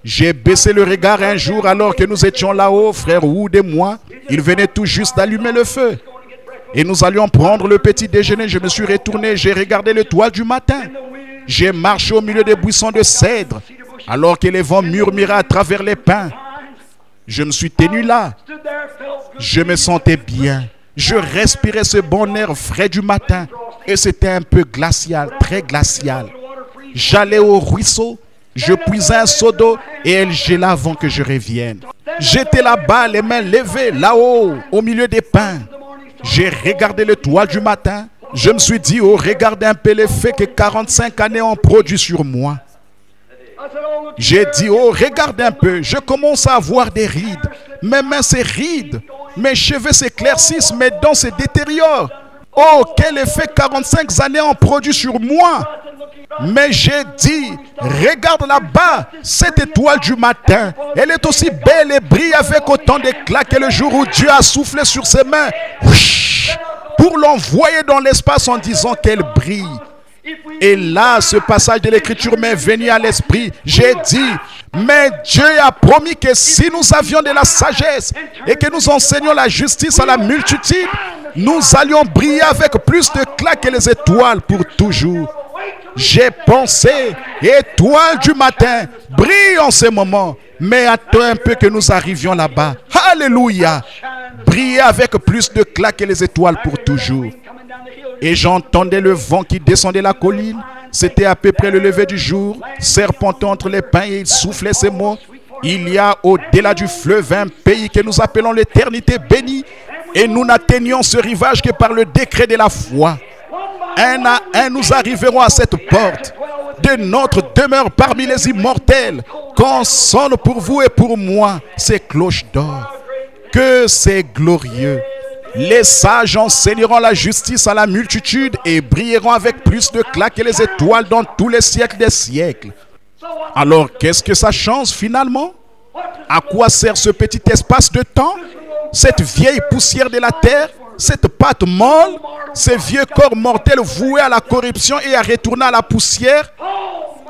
j'ai baissé le regard un jour alors que nous étions là-haut, frère Wood et moi. Il venait tout juste d'allumer le feu. Et nous allions prendre le petit déjeuner. Je me suis retourné, j'ai regardé l'étoile du matin. J'ai marché au milieu des buissons de cèdre alors que les vents murmuraient à travers les pins. Je me suis tenu là. Je me sentais bien. Je respirais ce bon air frais du matin. Et c'était un peu glacial, très glacial. J'allais au ruisseau, je puisais un seau d'eau et elle gela avant que je revienne. J'étais là-bas, les mains levées, là-haut, au milieu des pins. J'ai regardé l'étoile du matin. Je me suis dit, oh, regardez un peu l'effet que 45 années ont produit sur moi. J'ai dit, oh, regardez un peu, je commence à avoir des rides. Mes mains se rident, mes cheveux s'éclaircissent, mes dents se détériorent. Oh, quel effet 45 années ont produit sur moi. Mais j'ai dit, regarde là-bas, cette étoile du matin, elle est aussi belle et brille avec autant d'éclat que le jour où Dieu a soufflé sur ses mains pour l'envoyer dans l'espace en disant qu'elle brille. Et là, ce passage de l'écriture m'est venu à l'esprit. J'ai dit, mais Dieu a promis que si nous avions de la sagesse et que nous enseignions la justice à la multitude, nous allions briller avec plus d'éclat que les étoiles pour toujours. J'ai pensé, étoile du matin, brille en ce moment, mais attends un peu que nous arrivions là-bas. Alléluia! Briller avec plus d'éclat que les étoiles pour toujours. Et j'entendais le vent qui descendait la colline. C'était à peu près le lever du jour, serpentant entre les pins et il soufflait ces mots. Il y a au-delà du fleuve un pays que nous appelons l'éternité bénie et nous n'atteignons ce rivage que par le décret de la foi. Un à un, nous arriverons à cette porte de notre demeure parmi les immortels. Qu'on sonne pour vous et pour moi ces cloches d'or. Que c'est glorieux. Les sages enseigneront la justice à la multitude et brilleront avec plus d'éclat que les étoiles dans tous les siècles des siècles. Alors, qu'est-ce que ça change finalement? À quoi sert ce petit espace de temps? cette vieille poussière de la terre, cette pâte molle, ces vieux corps mortels voués à la corruption et à retourner à la poussière,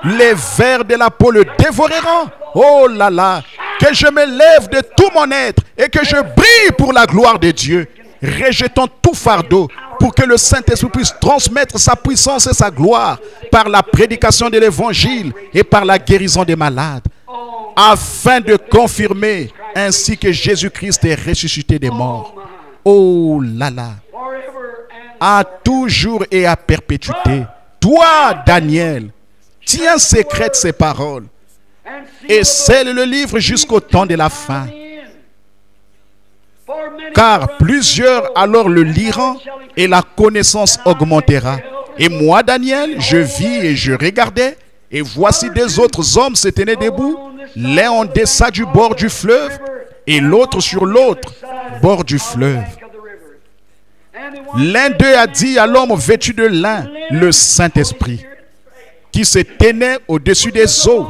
les vers de la peau le dévoreront. Oh là là, que je me lève de tout mon être et que je brille pour la gloire de Dieu. Rejetons tout fardeau pour que le Saint-Esprit puisse transmettre sa puissance et sa gloire par la prédication de l'Évangile et par la guérison des malades, afin de confirmer ainsi que Jésus-Christ est ressuscité des morts. Oh là là, à toujours et à perpétuité. Toi, Daniel, tiens secrète ces paroles et scelle le livre jusqu'au temps de la fin. Car plusieurs alors le liront et la connaissance augmentera. Et moi, Daniel, je vis et je regardais, et voici des autres hommes se tenaient debout, l'un en deçà du bord du fleuve et l'autre sur l'autre bord du fleuve. L'un d'eux a dit à l'homme vêtu de lin, le Saint-Esprit, qui se tenait au-dessus des eaux,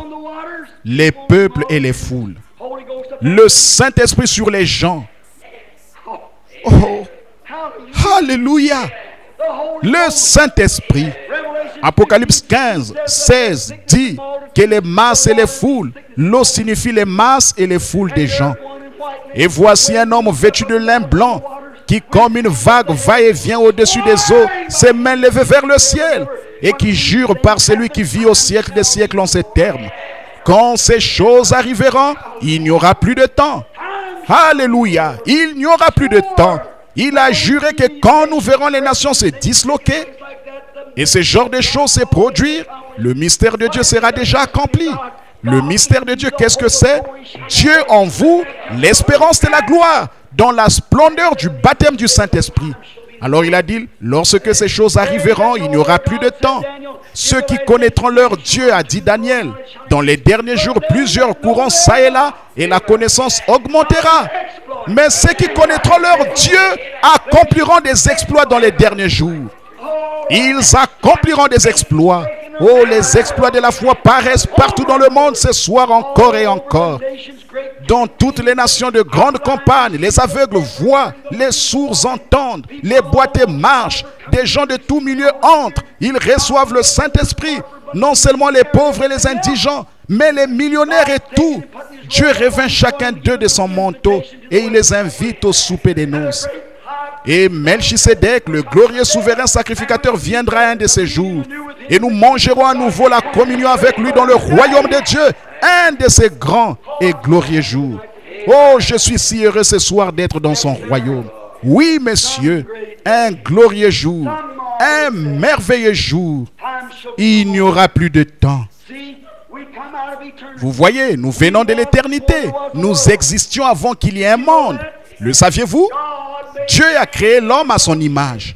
les peuples et les foules. Le Saint-Esprit sur les gens. Oh, alléluia. Le Saint-Esprit. Apocalypse 15, 16 dit que les masses et les foules, l'eau signifie les masses et les foules des gens. Et voici un homme vêtu de lin blanc qui comme une vague va et vient au-dessus des eaux, ses mains levées vers le ciel, et qui jure par celui qui vit au siècle des siècles en ces termes: quand ces choses arriveront, il n'y aura plus de temps. Alléluia, il n'y aura plus de temps. Il a juré que quand nous verrons les nations se disloquer et ce genre de choses se produire, le mystère de Dieu sera déjà accompli. Le mystère de Dieu, qu'est-ce que c'est? Dieu en vous, l'espérance de la gloire, dans la splendeur du baptême du Saint-Esprit. Alors il a dit, lorsque ces choses arriveront, il n'y aura plus de temps. Ceux qui connaîtront leur Dieu, a dit Daniel, dans les derniers jours, plusieurs courants ça et là, et la connaissance augmentera. Mais ceux qui connaîtront leur Dieu accompliront des exploits dans les derniers jours. Ils accompliront des exploits. Oh, les exploits de la foi paraissent partout dans le monde ce soir encore et encore. Dans toutes les nations de grandes campagnes, les aveugles voient, les sourds entendent, les boiteux marchent, des gens de tout milieu entrent, ils reçoivent le Saint-Esprit, non seulement les pauvres et les indigents, mais les millionnaires et tout. Dieu revint chacun d'eux de son manteau et il les invite au souper des noces. Et Melchisédek, le glorieux souverain sacrificateur, viendra un de ces jours. Et nous mangerons à nouveau la communion avec lui dans le royaume de Dieu, un de ces grands et glorieux jours. Oh, je suis si heureux ce soir d'être dans son royaume. Oui, messieurs, un glorieux jour, un merveilleux jour. Il n'y aura plus de temps. Vous voyez, nous venons de l'éternité. Nous existions avant qu'il y ait un monde. Le saviez-vous? Dieu a créé l'homme à son image.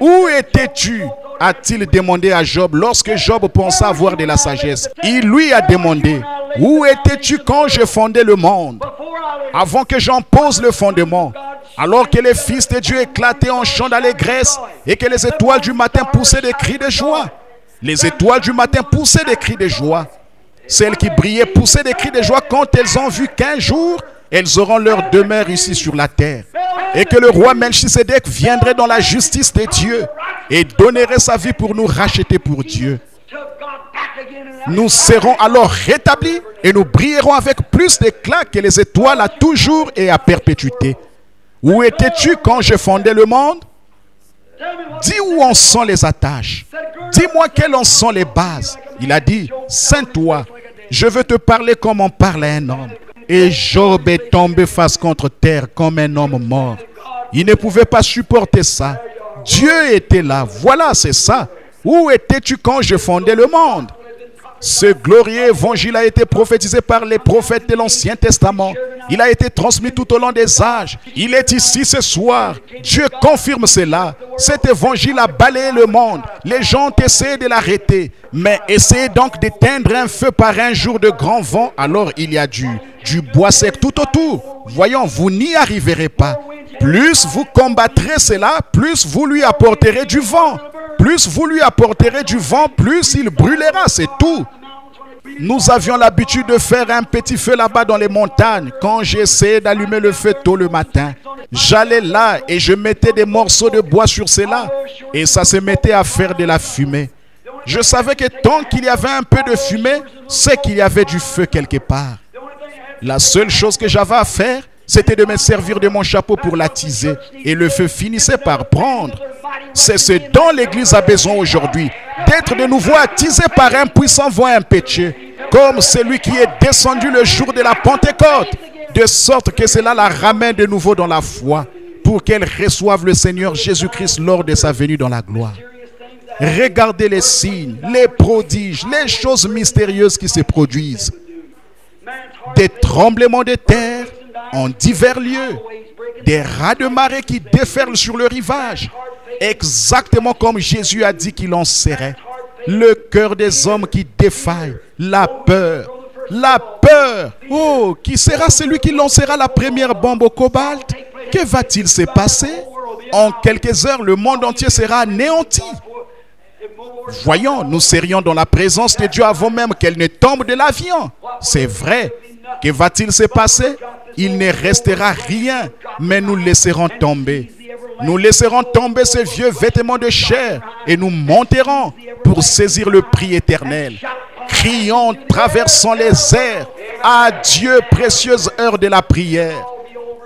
Où étais-tu? A-t-il demandé à Job lorsque Job pensa avoir de la sagesse. Il lui a demandé, où étais-tu quand je fondais le monde? Avant que j'en pose le fondement, alors que les fils de Dieu éclataient en chants d'allégresse et que les étoiles du matin poussaient des cris de joie. Les étoiles du matin poussaient des cris de joie. Celles qui brillaient poussaient des cris de joie quand elles ont vu qu'un jour, elles auront leur demeure ici sur la terre. Et que le roi Melchisédek viendrait dans la justice de Dieu et donnerait sa vie pour nous racheter pour Dieu. Nous serons alors rétablis et nous brillerons avec plus d'éclat que les étoiles à toujours et à perpétuité. Où étais-tu quand je fondais le monde? Dis où en sont les attaches. Dis-moi quelles en sont les bases. Il a dit, Saint-toi, je veux te parler comme on parle à un homme. Et Job est tombé face contre terre comme un homme mort. Il ne pouvait pas supporter ça. Dieu était là. Voilà, c'est ça. Où étais-tu quand je fondais le monde? Ce glorieux évangile a été prophétisé par les prophètes de l'Ancien Testament. Il a été transmis tout au long des âges. Il est ici ce soir. Dieu confirme cela. Cet évangile a balayé le monde. Les gens ont essayé de l'arrêter. Mais essayez donc d'éteindre un feu par un jour de grand vent. Alors il y a du bois sec tout autour. Voyons, vous n'y arriverez pas. Plus vous combattrez cela, plus vous lui apporterez du vent. Plus vous lui apporterez du vent, plus il brûlera, c'est tout. Nous avions l'habitude de faire un petit feu là-bas dans les montagnes. Quand j'essayais d'allumer le feu tôt le matin, j'allais là et je mettais des morceaux de bois sur cela et ça se mettait à faire de la fumée. Je savais que tant qu'il y avait un peu de fumée, c'est qu'il y avait du feu quelque part. La seule chose que j'avais à faire, c'était de me servir de mon chapeau pour l'attiser et le feu finissait par prendre. C'est ce dont l'Église a besoin aujourd'hui, d'être de nouveau attisé par un puissant vent impétueux, comme celui qui est descendu le jour de la Pentecôte, de sorte que cela la ramène de nouveau dans la foi, pour qu'elle reçoive le Seigneur Jésus-Christ lors de sa venue dans la gloire. Regardez les signes, les prodiges, les choses mystérieuses qui se produisent. Des tremblements de terre en divers lieux, des rats de marée qui déferlent sur le rivage, exactement comme Jésus a dit qu'il en serait. Le cœur des hommes qui défaille, la peur. La peur. Oh, qui sera celui qui lancera la première bombe au cobalt? Que va-t-il se passer? En quelques heures, le monde entier sera anéanti. Voyons, nous serions dans la présence de Dieu avant même qu'elle ne tombe de l'avion. C'est vrai. Que va-t-il se passer? Il ne restera rien, mais nous laisserons tomber. Nous laisserons tomber ces vieux vêtements de chair et nous monterons pour saisir le prix éternel. Crions, traversant les airs. Adieu, précieuse heure de la prière.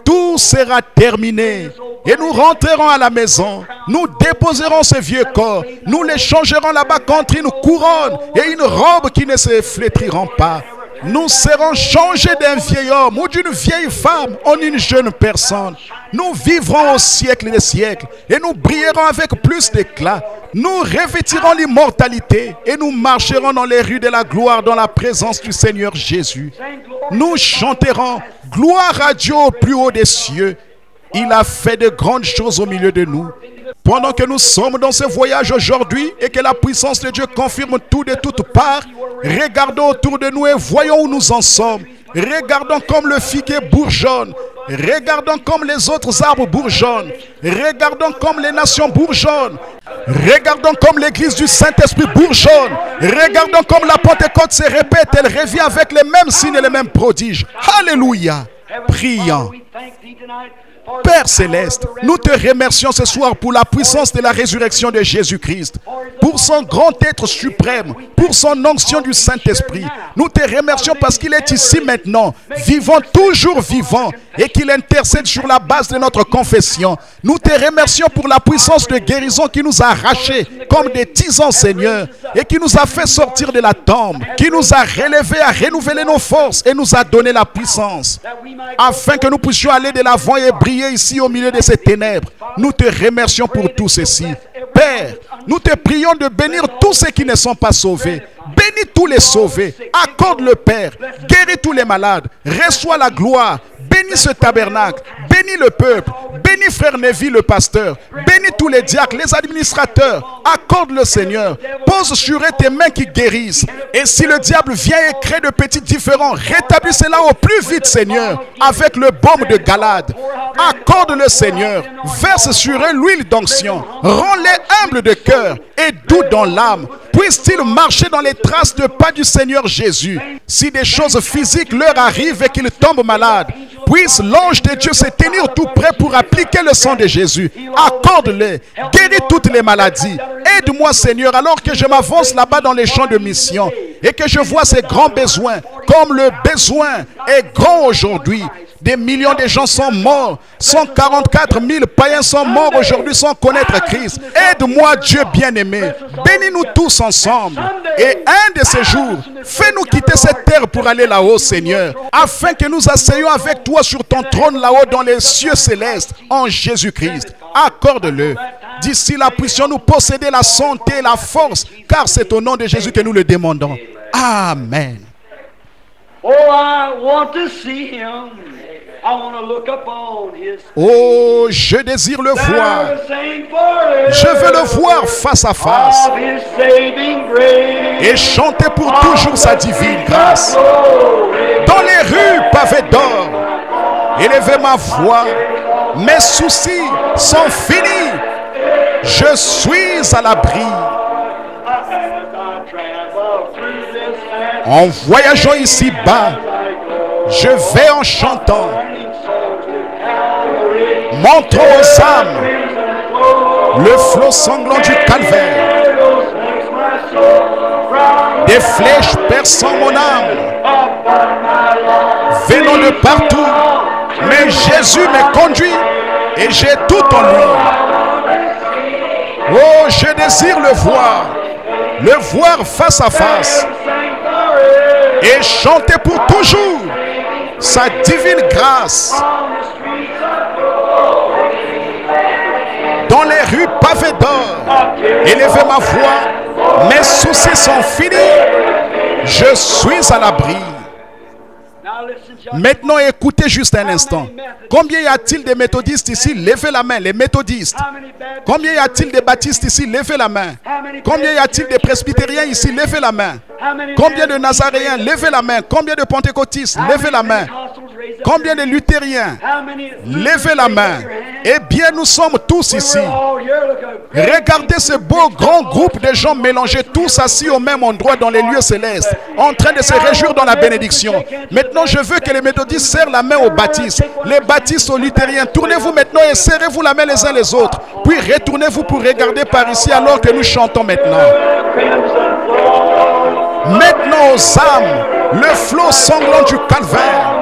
Tout sera terminé et nous rentrerons à la maison. Nous déposerons ces vieux corps. Nous les changerons là-bas contre une couronne et une robe qui ne se flétriront pas. Nous serons changés d'un vieil homme ou d'une vieille femme en une jeune personne. Nous vivrons au siècle des siècles et nous brillerons avec plus d'éclat. Nous revêtirons l'immortalité et nous marcherons dans les rues de la gloire dans la présence du Seigneur Jésus. Nous chanterons « Gloire à Dieu au plus haut des cieux ». Il a fait de grandes choses au milieu de nous. Pendant que nous sommes dans ce voyage aujourd'hui et que la puissance de Dieu confirme tout de toutes parts, regardons autour de nous et voyons où nous en sommes. Regardons comme le figuier bourgeonne. Regardons comme les autres arbres bourgeonnent. Regardons comme les nations bourgeonnent. Regardons comme l'église du Saint-Esprit bourgeonne. Regardons comme la Pentecôte se répète. Elle revient avec les mêmes signes et les mêmes prodiges. Alléluia. Prions. Père Céleste, nous te remercions ce soir pour la puissance de la résurrection de Jésus-Christ, pour son grand être suprême, pour son onction du Saint-Esprit. Nous te remercions parce qu'il est ici maintenant, vivant, toujours vivant, et qu'il intercède sur la base de notre confession. Nous te remercions pour la puissance de guérison qui nous a arrachés comme des tisans, Seigneur, et qui nous a fait sortir de la tombe, qui nous a relevés à renouveler nos forces et nous a donné la puissance, afin que nous puissions aller de l'avant et briller ici au milieu de ces ténèbres. Nous te remercions pour tout ceci. Père, nous te prions de bénir tous ceux qui ne sont pas sauvés. Bénis tous les sauvés. Accorde le Père. Guéris tous les malades. Reçois la gloire. Bénis ce tabernacle. Bénis le peuple. Bénis frère Neville le pasteur. Bénis tous les diacres, les administrateurs. Accorde le Seigneur. Pose sur eux tes mains qui guérissent. Et si le diable vient et crée de petits différends, rétablis cela au plus vite, Seigneur, avec le baume de Galade. Accorde le Seigneur. Verse sur eux l'huile d'onction. Rends-les humbles de cœur et doux dans l'âme. Puissent-ils marcher dans les traces de pas du Seigneur Jésus? Si des choses physiques leur arrivent et qu'ils tombent malades, puisse l'ange de Dieu se tenir tout prêt pour appliquer le sang de Jésus. Accorde-les. Guéris toutes les maladies. Aide-moi, Seigneur, alors que je m'avance là-bas dans les champs de mission et que je vois ces grands besoins, comme le besoin est grand aujourd'hui. Des millions de gens sont morts. 144 000 païens sont morts aujourd'hui sans connaître Christ. Aide-moi, Dieu bien-aimé. Bénis-nous tous ensemble. Et un de ces jours, fais-nous quitter cette terre pour aller là-haut, Seigneur, afin que nous asseyions avec toi sur ton trône là-haut dans les cieux célestes, en Jésus-Christ. Accorde-le. D'ici là, puissions-nous posséder la santé et la force, car c'est au nom de Jésus que nous le demandons. Amen. Oh, I want to see him. I want to look upon his face. Oh, je désire le voir. Je veux le voir face à face. Of his saving grace. Et chanter pour toujours sa divine grâce. Dans les rues pavées d'or, élever ma voix. Mes soucis sont finis. Je suis à l'abri. As I travel through this land En voyageant ici-bas, je vais en chantant, montrant aux âmes le flot sanglant du calvaire. Des flèches perçant mon âme, venant de partout, mais Jésus me conduit et j'ai tout en lui. Oh, je désire le voir face à face et chanter pour toujours sa divine grâce. Dans les rues pavées d'or, élever ma voix, mes soucis sont finis, je suis à l'abri. Maintenant, écoutez juste un instant. Combien y a-t-il de méthodistes ici? Levez la main, les méthodistes. Combien y a-t-il de baptistes ici? Levez la main. Combien y a-t-il de presbytériens ici? Levez la main. Combien de nazaréens? Levez la main. Combien de pentecôtistes? Levez la main. Combien de luthériens? Levez la main. Eh bien, nous sommes tous ici. Regardez ce beau grand groupe de gens mélangés, tous assis au même endroit dans les lieux célestes, en train de se réjouir dans la bénédiction. Maintenant, je veux que les méthodistes serrent la main aux baptistes, les baptistes aux luthériens. Tournez-vous maintenant et serrez-vous la main les uns les autres. Puis retournez-vous pour regarder par ici alors que nous chantons maintenant. Maintenant aux âmes, le flot sanglant du calvaire.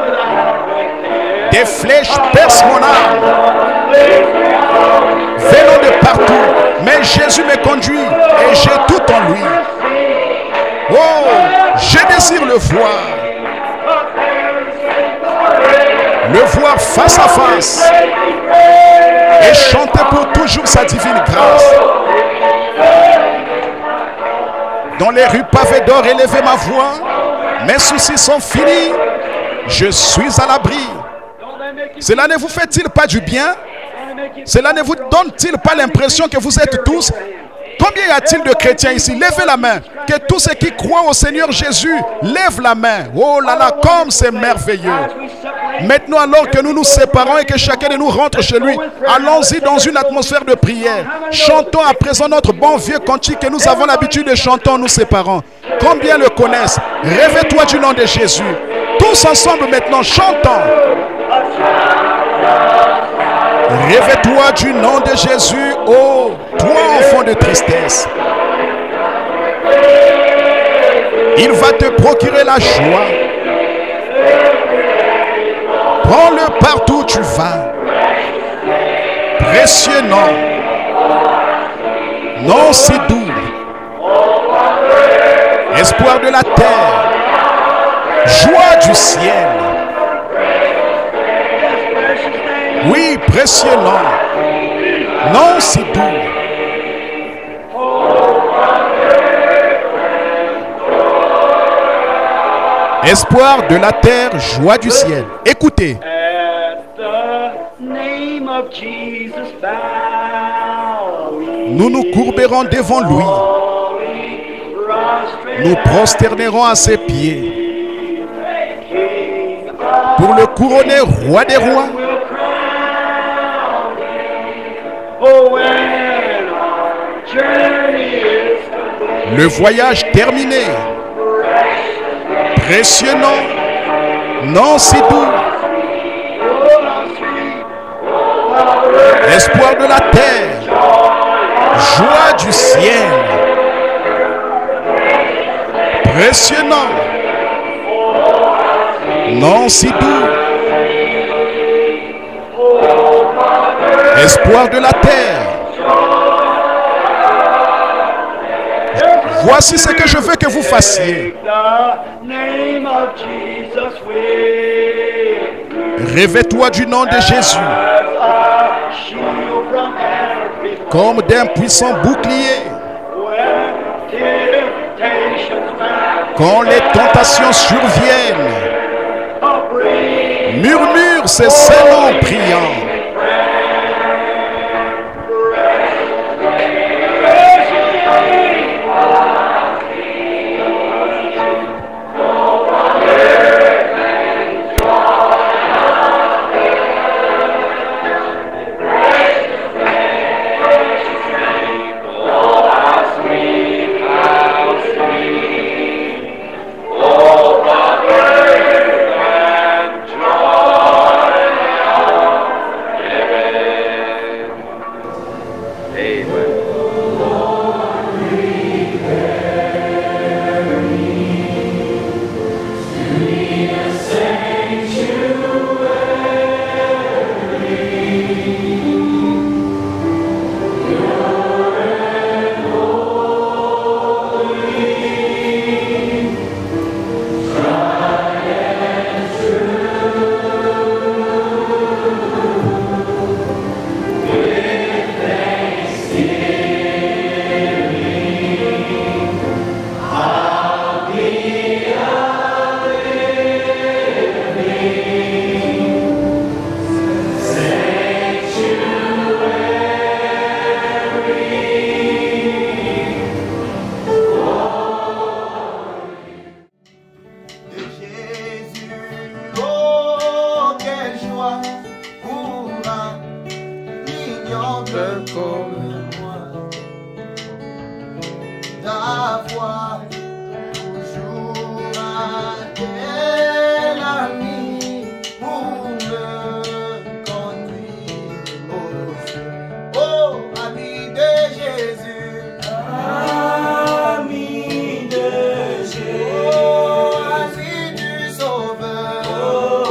Des flèches percent mon âme, venant de partout, mais Jésus me conduit et j'ai tout en lui. Oh, je désire le voir face à face et chanter pour toujours sa divine grâce. Dans les rues pavées d'or, élever ma voix, mes soucis sont finis, je suis à l'abri. Cela ne vous fait-il pas du bien? Cela ne vous donne-t-il pas l'impression que vous êtes tous? Combien y a-t-il de chrétiens ici? Levez la main. Que tous ceux qui croient au Seigneur Jésus lèvent la main. Oh là là, comme c'est merveilleux. Maintenant, alors que nous nous séparons et que chacun de nous rentre chez lui, allons-y dans une atmosphère de prière. Chantons à présent notre bon vieux cantique que nous avons l'habitude de chanter en nous séparant. Combien le connaissent? Réveille-toi du nom de Jésus. Tous ensemble maintenant, chantons. Réveille-toi du nom de Jésus, ô toi enfant de tristesse. Il va te procurer la joie. Prends-le partout où tu vas. Précieux nom, nom si doux, espoir de la terre, joie du ciel. Oui, précieux nom, nom si doux. Espoir de la terre, joie du ciel. Écoutez. Nous nous courberons devant lui. Nous prosternerons à ses pieds. Pour le couronner roi des rois. Le voyage terminé. Précieux nom, nom si doux. Espoir de la terre, joie du ciel. Précieux nom, nom si doux. Espoir de la terre. Voici ce que je veux que vous fassiez. Réveille-toi du nom de Jésus comme d'un puissant bouclier. Quand les tentations surviennent, murmure ces saints noms priants. comme moi, d'avoir toujours un tel ami pour me conduire au ciel. Oh, ami de Jésus, ami de Jésus, oh, ami du Sauveur,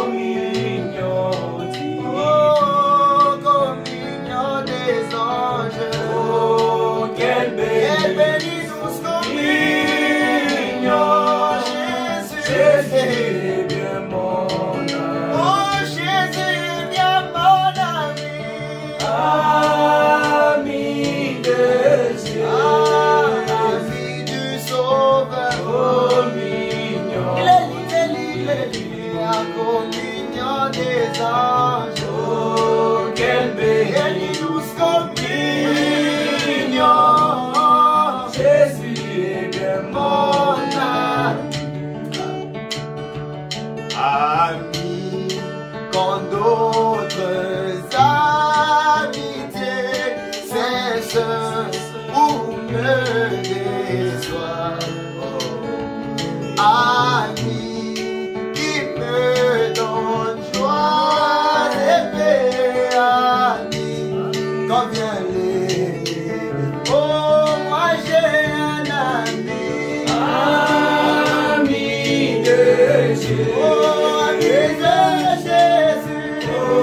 communion divine, oh, communion des anges, oh, quelle bénie douce communion, Jésus est bien mon ami, oh, Jésus est bien mon ami, ami de Jésus, ami du Sauveur, communion, la communion des anges, oh, quelle bénie douce communion, Jésus est bien mon ami, quand d'autres amitiés cessent ou me déçoivent, ami qui me donne joie et paix, ami quand vient l'été. Oh, moi j'ai un ami, ami de Jésus, oh, ami de Jésus,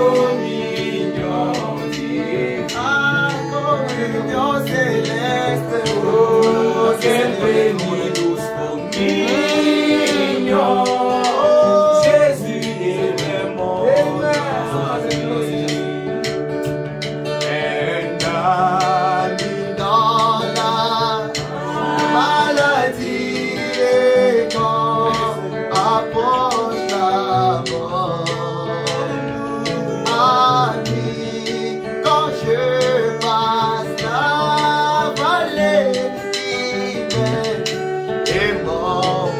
communion divine, ah, communion céleste, oh, quelle bénie douce communion, Jésus est vraiment un ami dans la maladie et quand approche la mort, ami quand je passe la vallée et mort,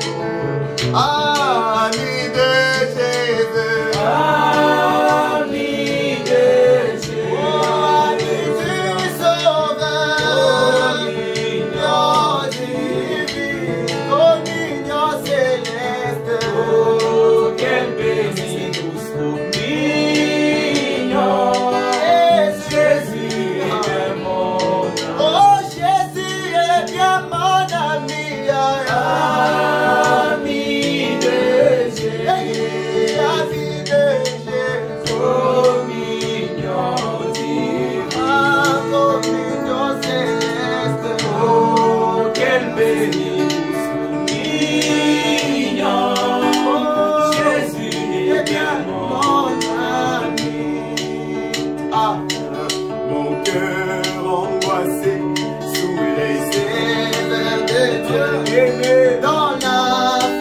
ami de Jésus, ami de Jésus, oh, ami du Sauveur, communion divine, communion céleste, oh, quelle bénie douce communion, Jésus est bien mon ami, oh, Jésus est bien mon ami, ami de Jésus, ami de Jésus, communion divine, communion céleste, oh, quelle bénie douce communion, Jésus est bien mon ami. Ah, mon cœur angoissé sous les ailes de Dieu, aimé dans la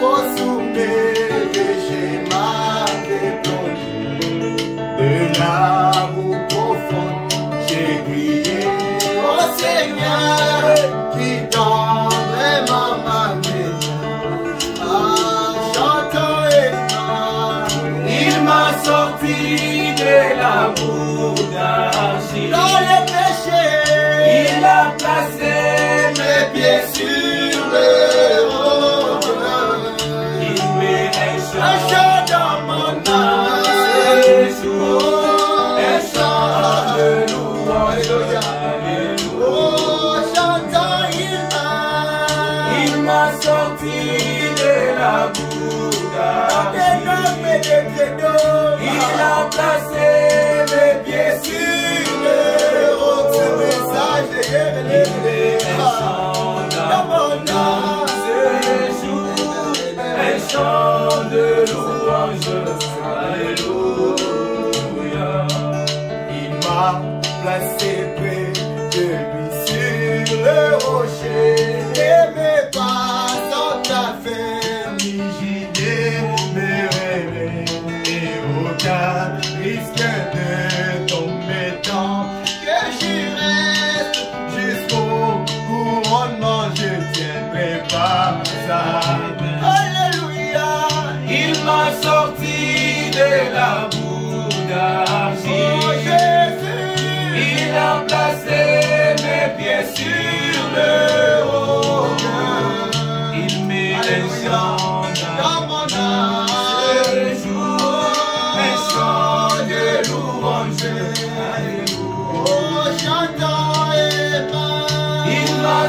fosse où mes péchés m'avaient plongé. De l'amour profond, j'ai crié au Seigneur qui tendrement m'a mené. Ah, chantant et tant, il m'a sorti de l'amour d'argile. Dans les péchés, il a placé mes pieds sur le roc. Il met un chant dans mon âme, un chant de louange. Oh, chantant il m'a sorti de la boue d'argile. Il a placé mes pieds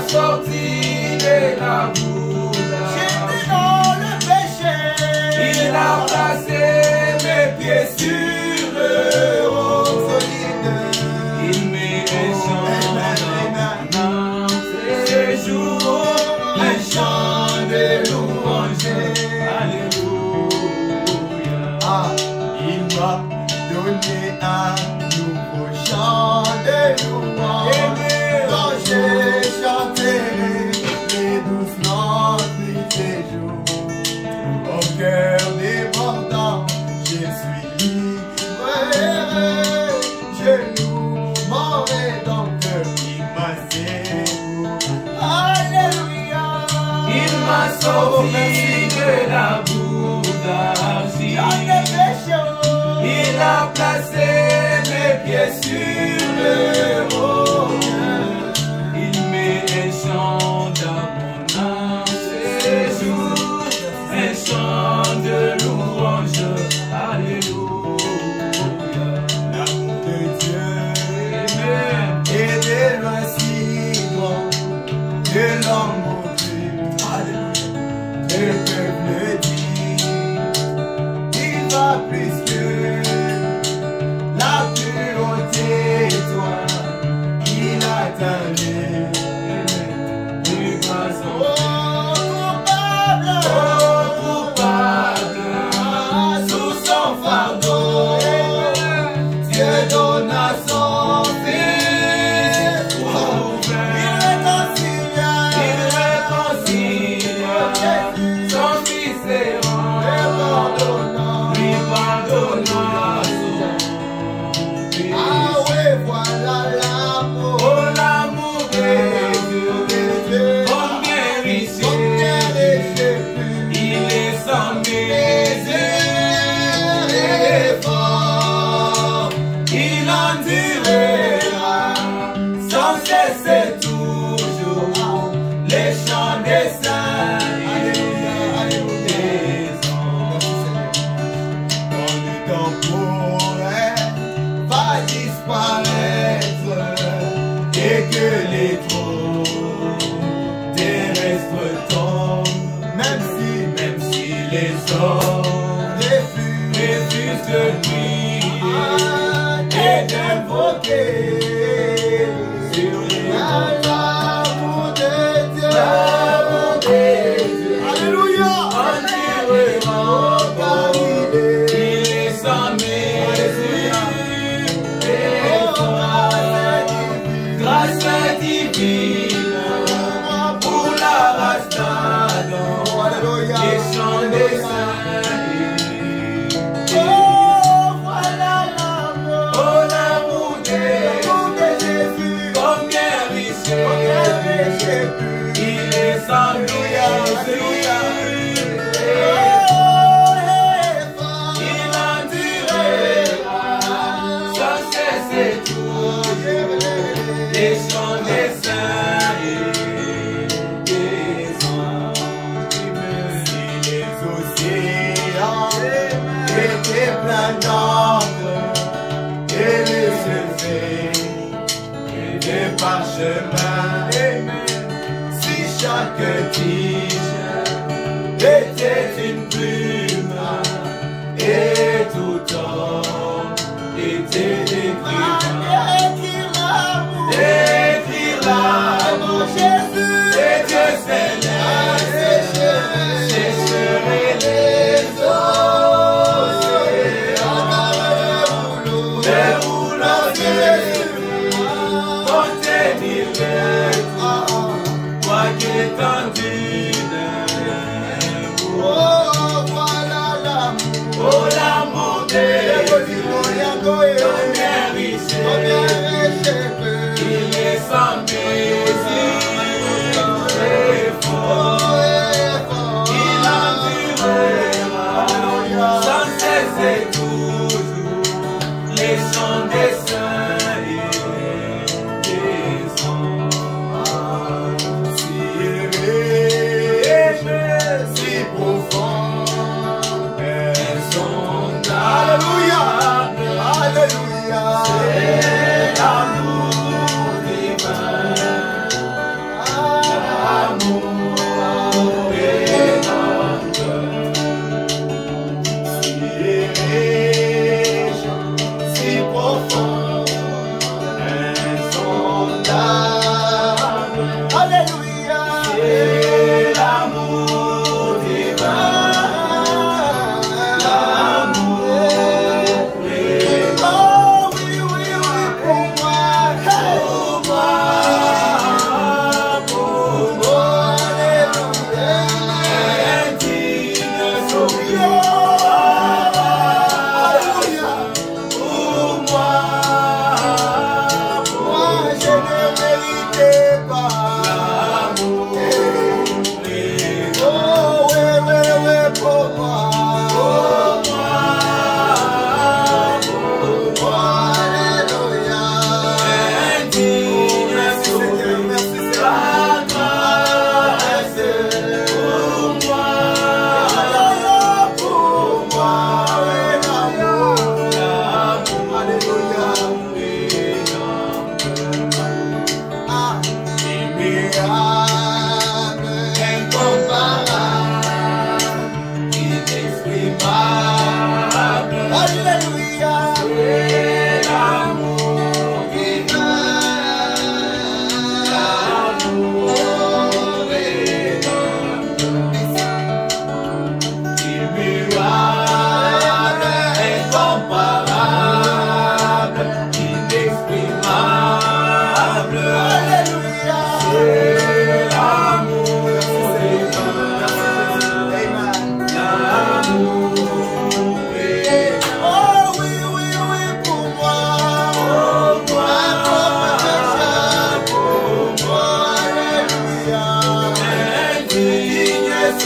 sorti de la boue. J'étais dans le péché. Il a placé mes pieds sur le roc solide. Il met un chant dans ces jours, un chant de louange. Alléluia. Ah, il m'a donné un nouveau chant de louange. Quand j'ai chanté les douces notes du séjour, au cœur débordant, je suis libre, je loue mon Rédempteur qui m'a secouru. Alléluia. Il m'a sauvé de la boue d'argile. Il a placé mes pieds sur le roc. Il met un chant dans mon âme ces jours, un chant de louange. Alléluia. L'amour de Dieu est de loin si grand que l'homme occupe. Alléluia. Le peuple dit, il va plus que la plus haute étoile. Il atteint les plus grands coupable, sous son fardeau, Dieu donne à son fils. Il réconcilie son fils errant, lui pardonnant son péché. Ah ouais, voilà l'amour, oh l'amour de Dieu, combien riche, il est sans misère et fort, il endurera sans cesser toujours les chants des saints et des anges. Quand le temporel va disparaître et que les trônes terrestres tombent, même si les hommes refusent de prier et d'invoquer sur l'amour de Dieu. Alléluia. Il est sans mesure et grâce divine pour la race d'Adam, les chants des saints. Oh l'amour de Jésus, combien riche, il est sans mesure. Il endurera sans cesser toujours les chants des saints et des anges. Si les océans étaient pleins d'encre et les feux de parchemin, si chaque tige était une plume et tout homme était écrire l'amour Jésus et Dieu céleste sécherait les océans, déroulant Jésus contenir le temps, quoi qu'étendu d'un bout. Oh voilà l'amour, oh l'amour de Dieu, combien riche, il est sans mesure et fort, il endurera sans cesser toujours les chants des saints et des anges. Si élevé, si profond, insondable. Alléluia, alléluia, c'est l'amour divin.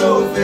Alléluia.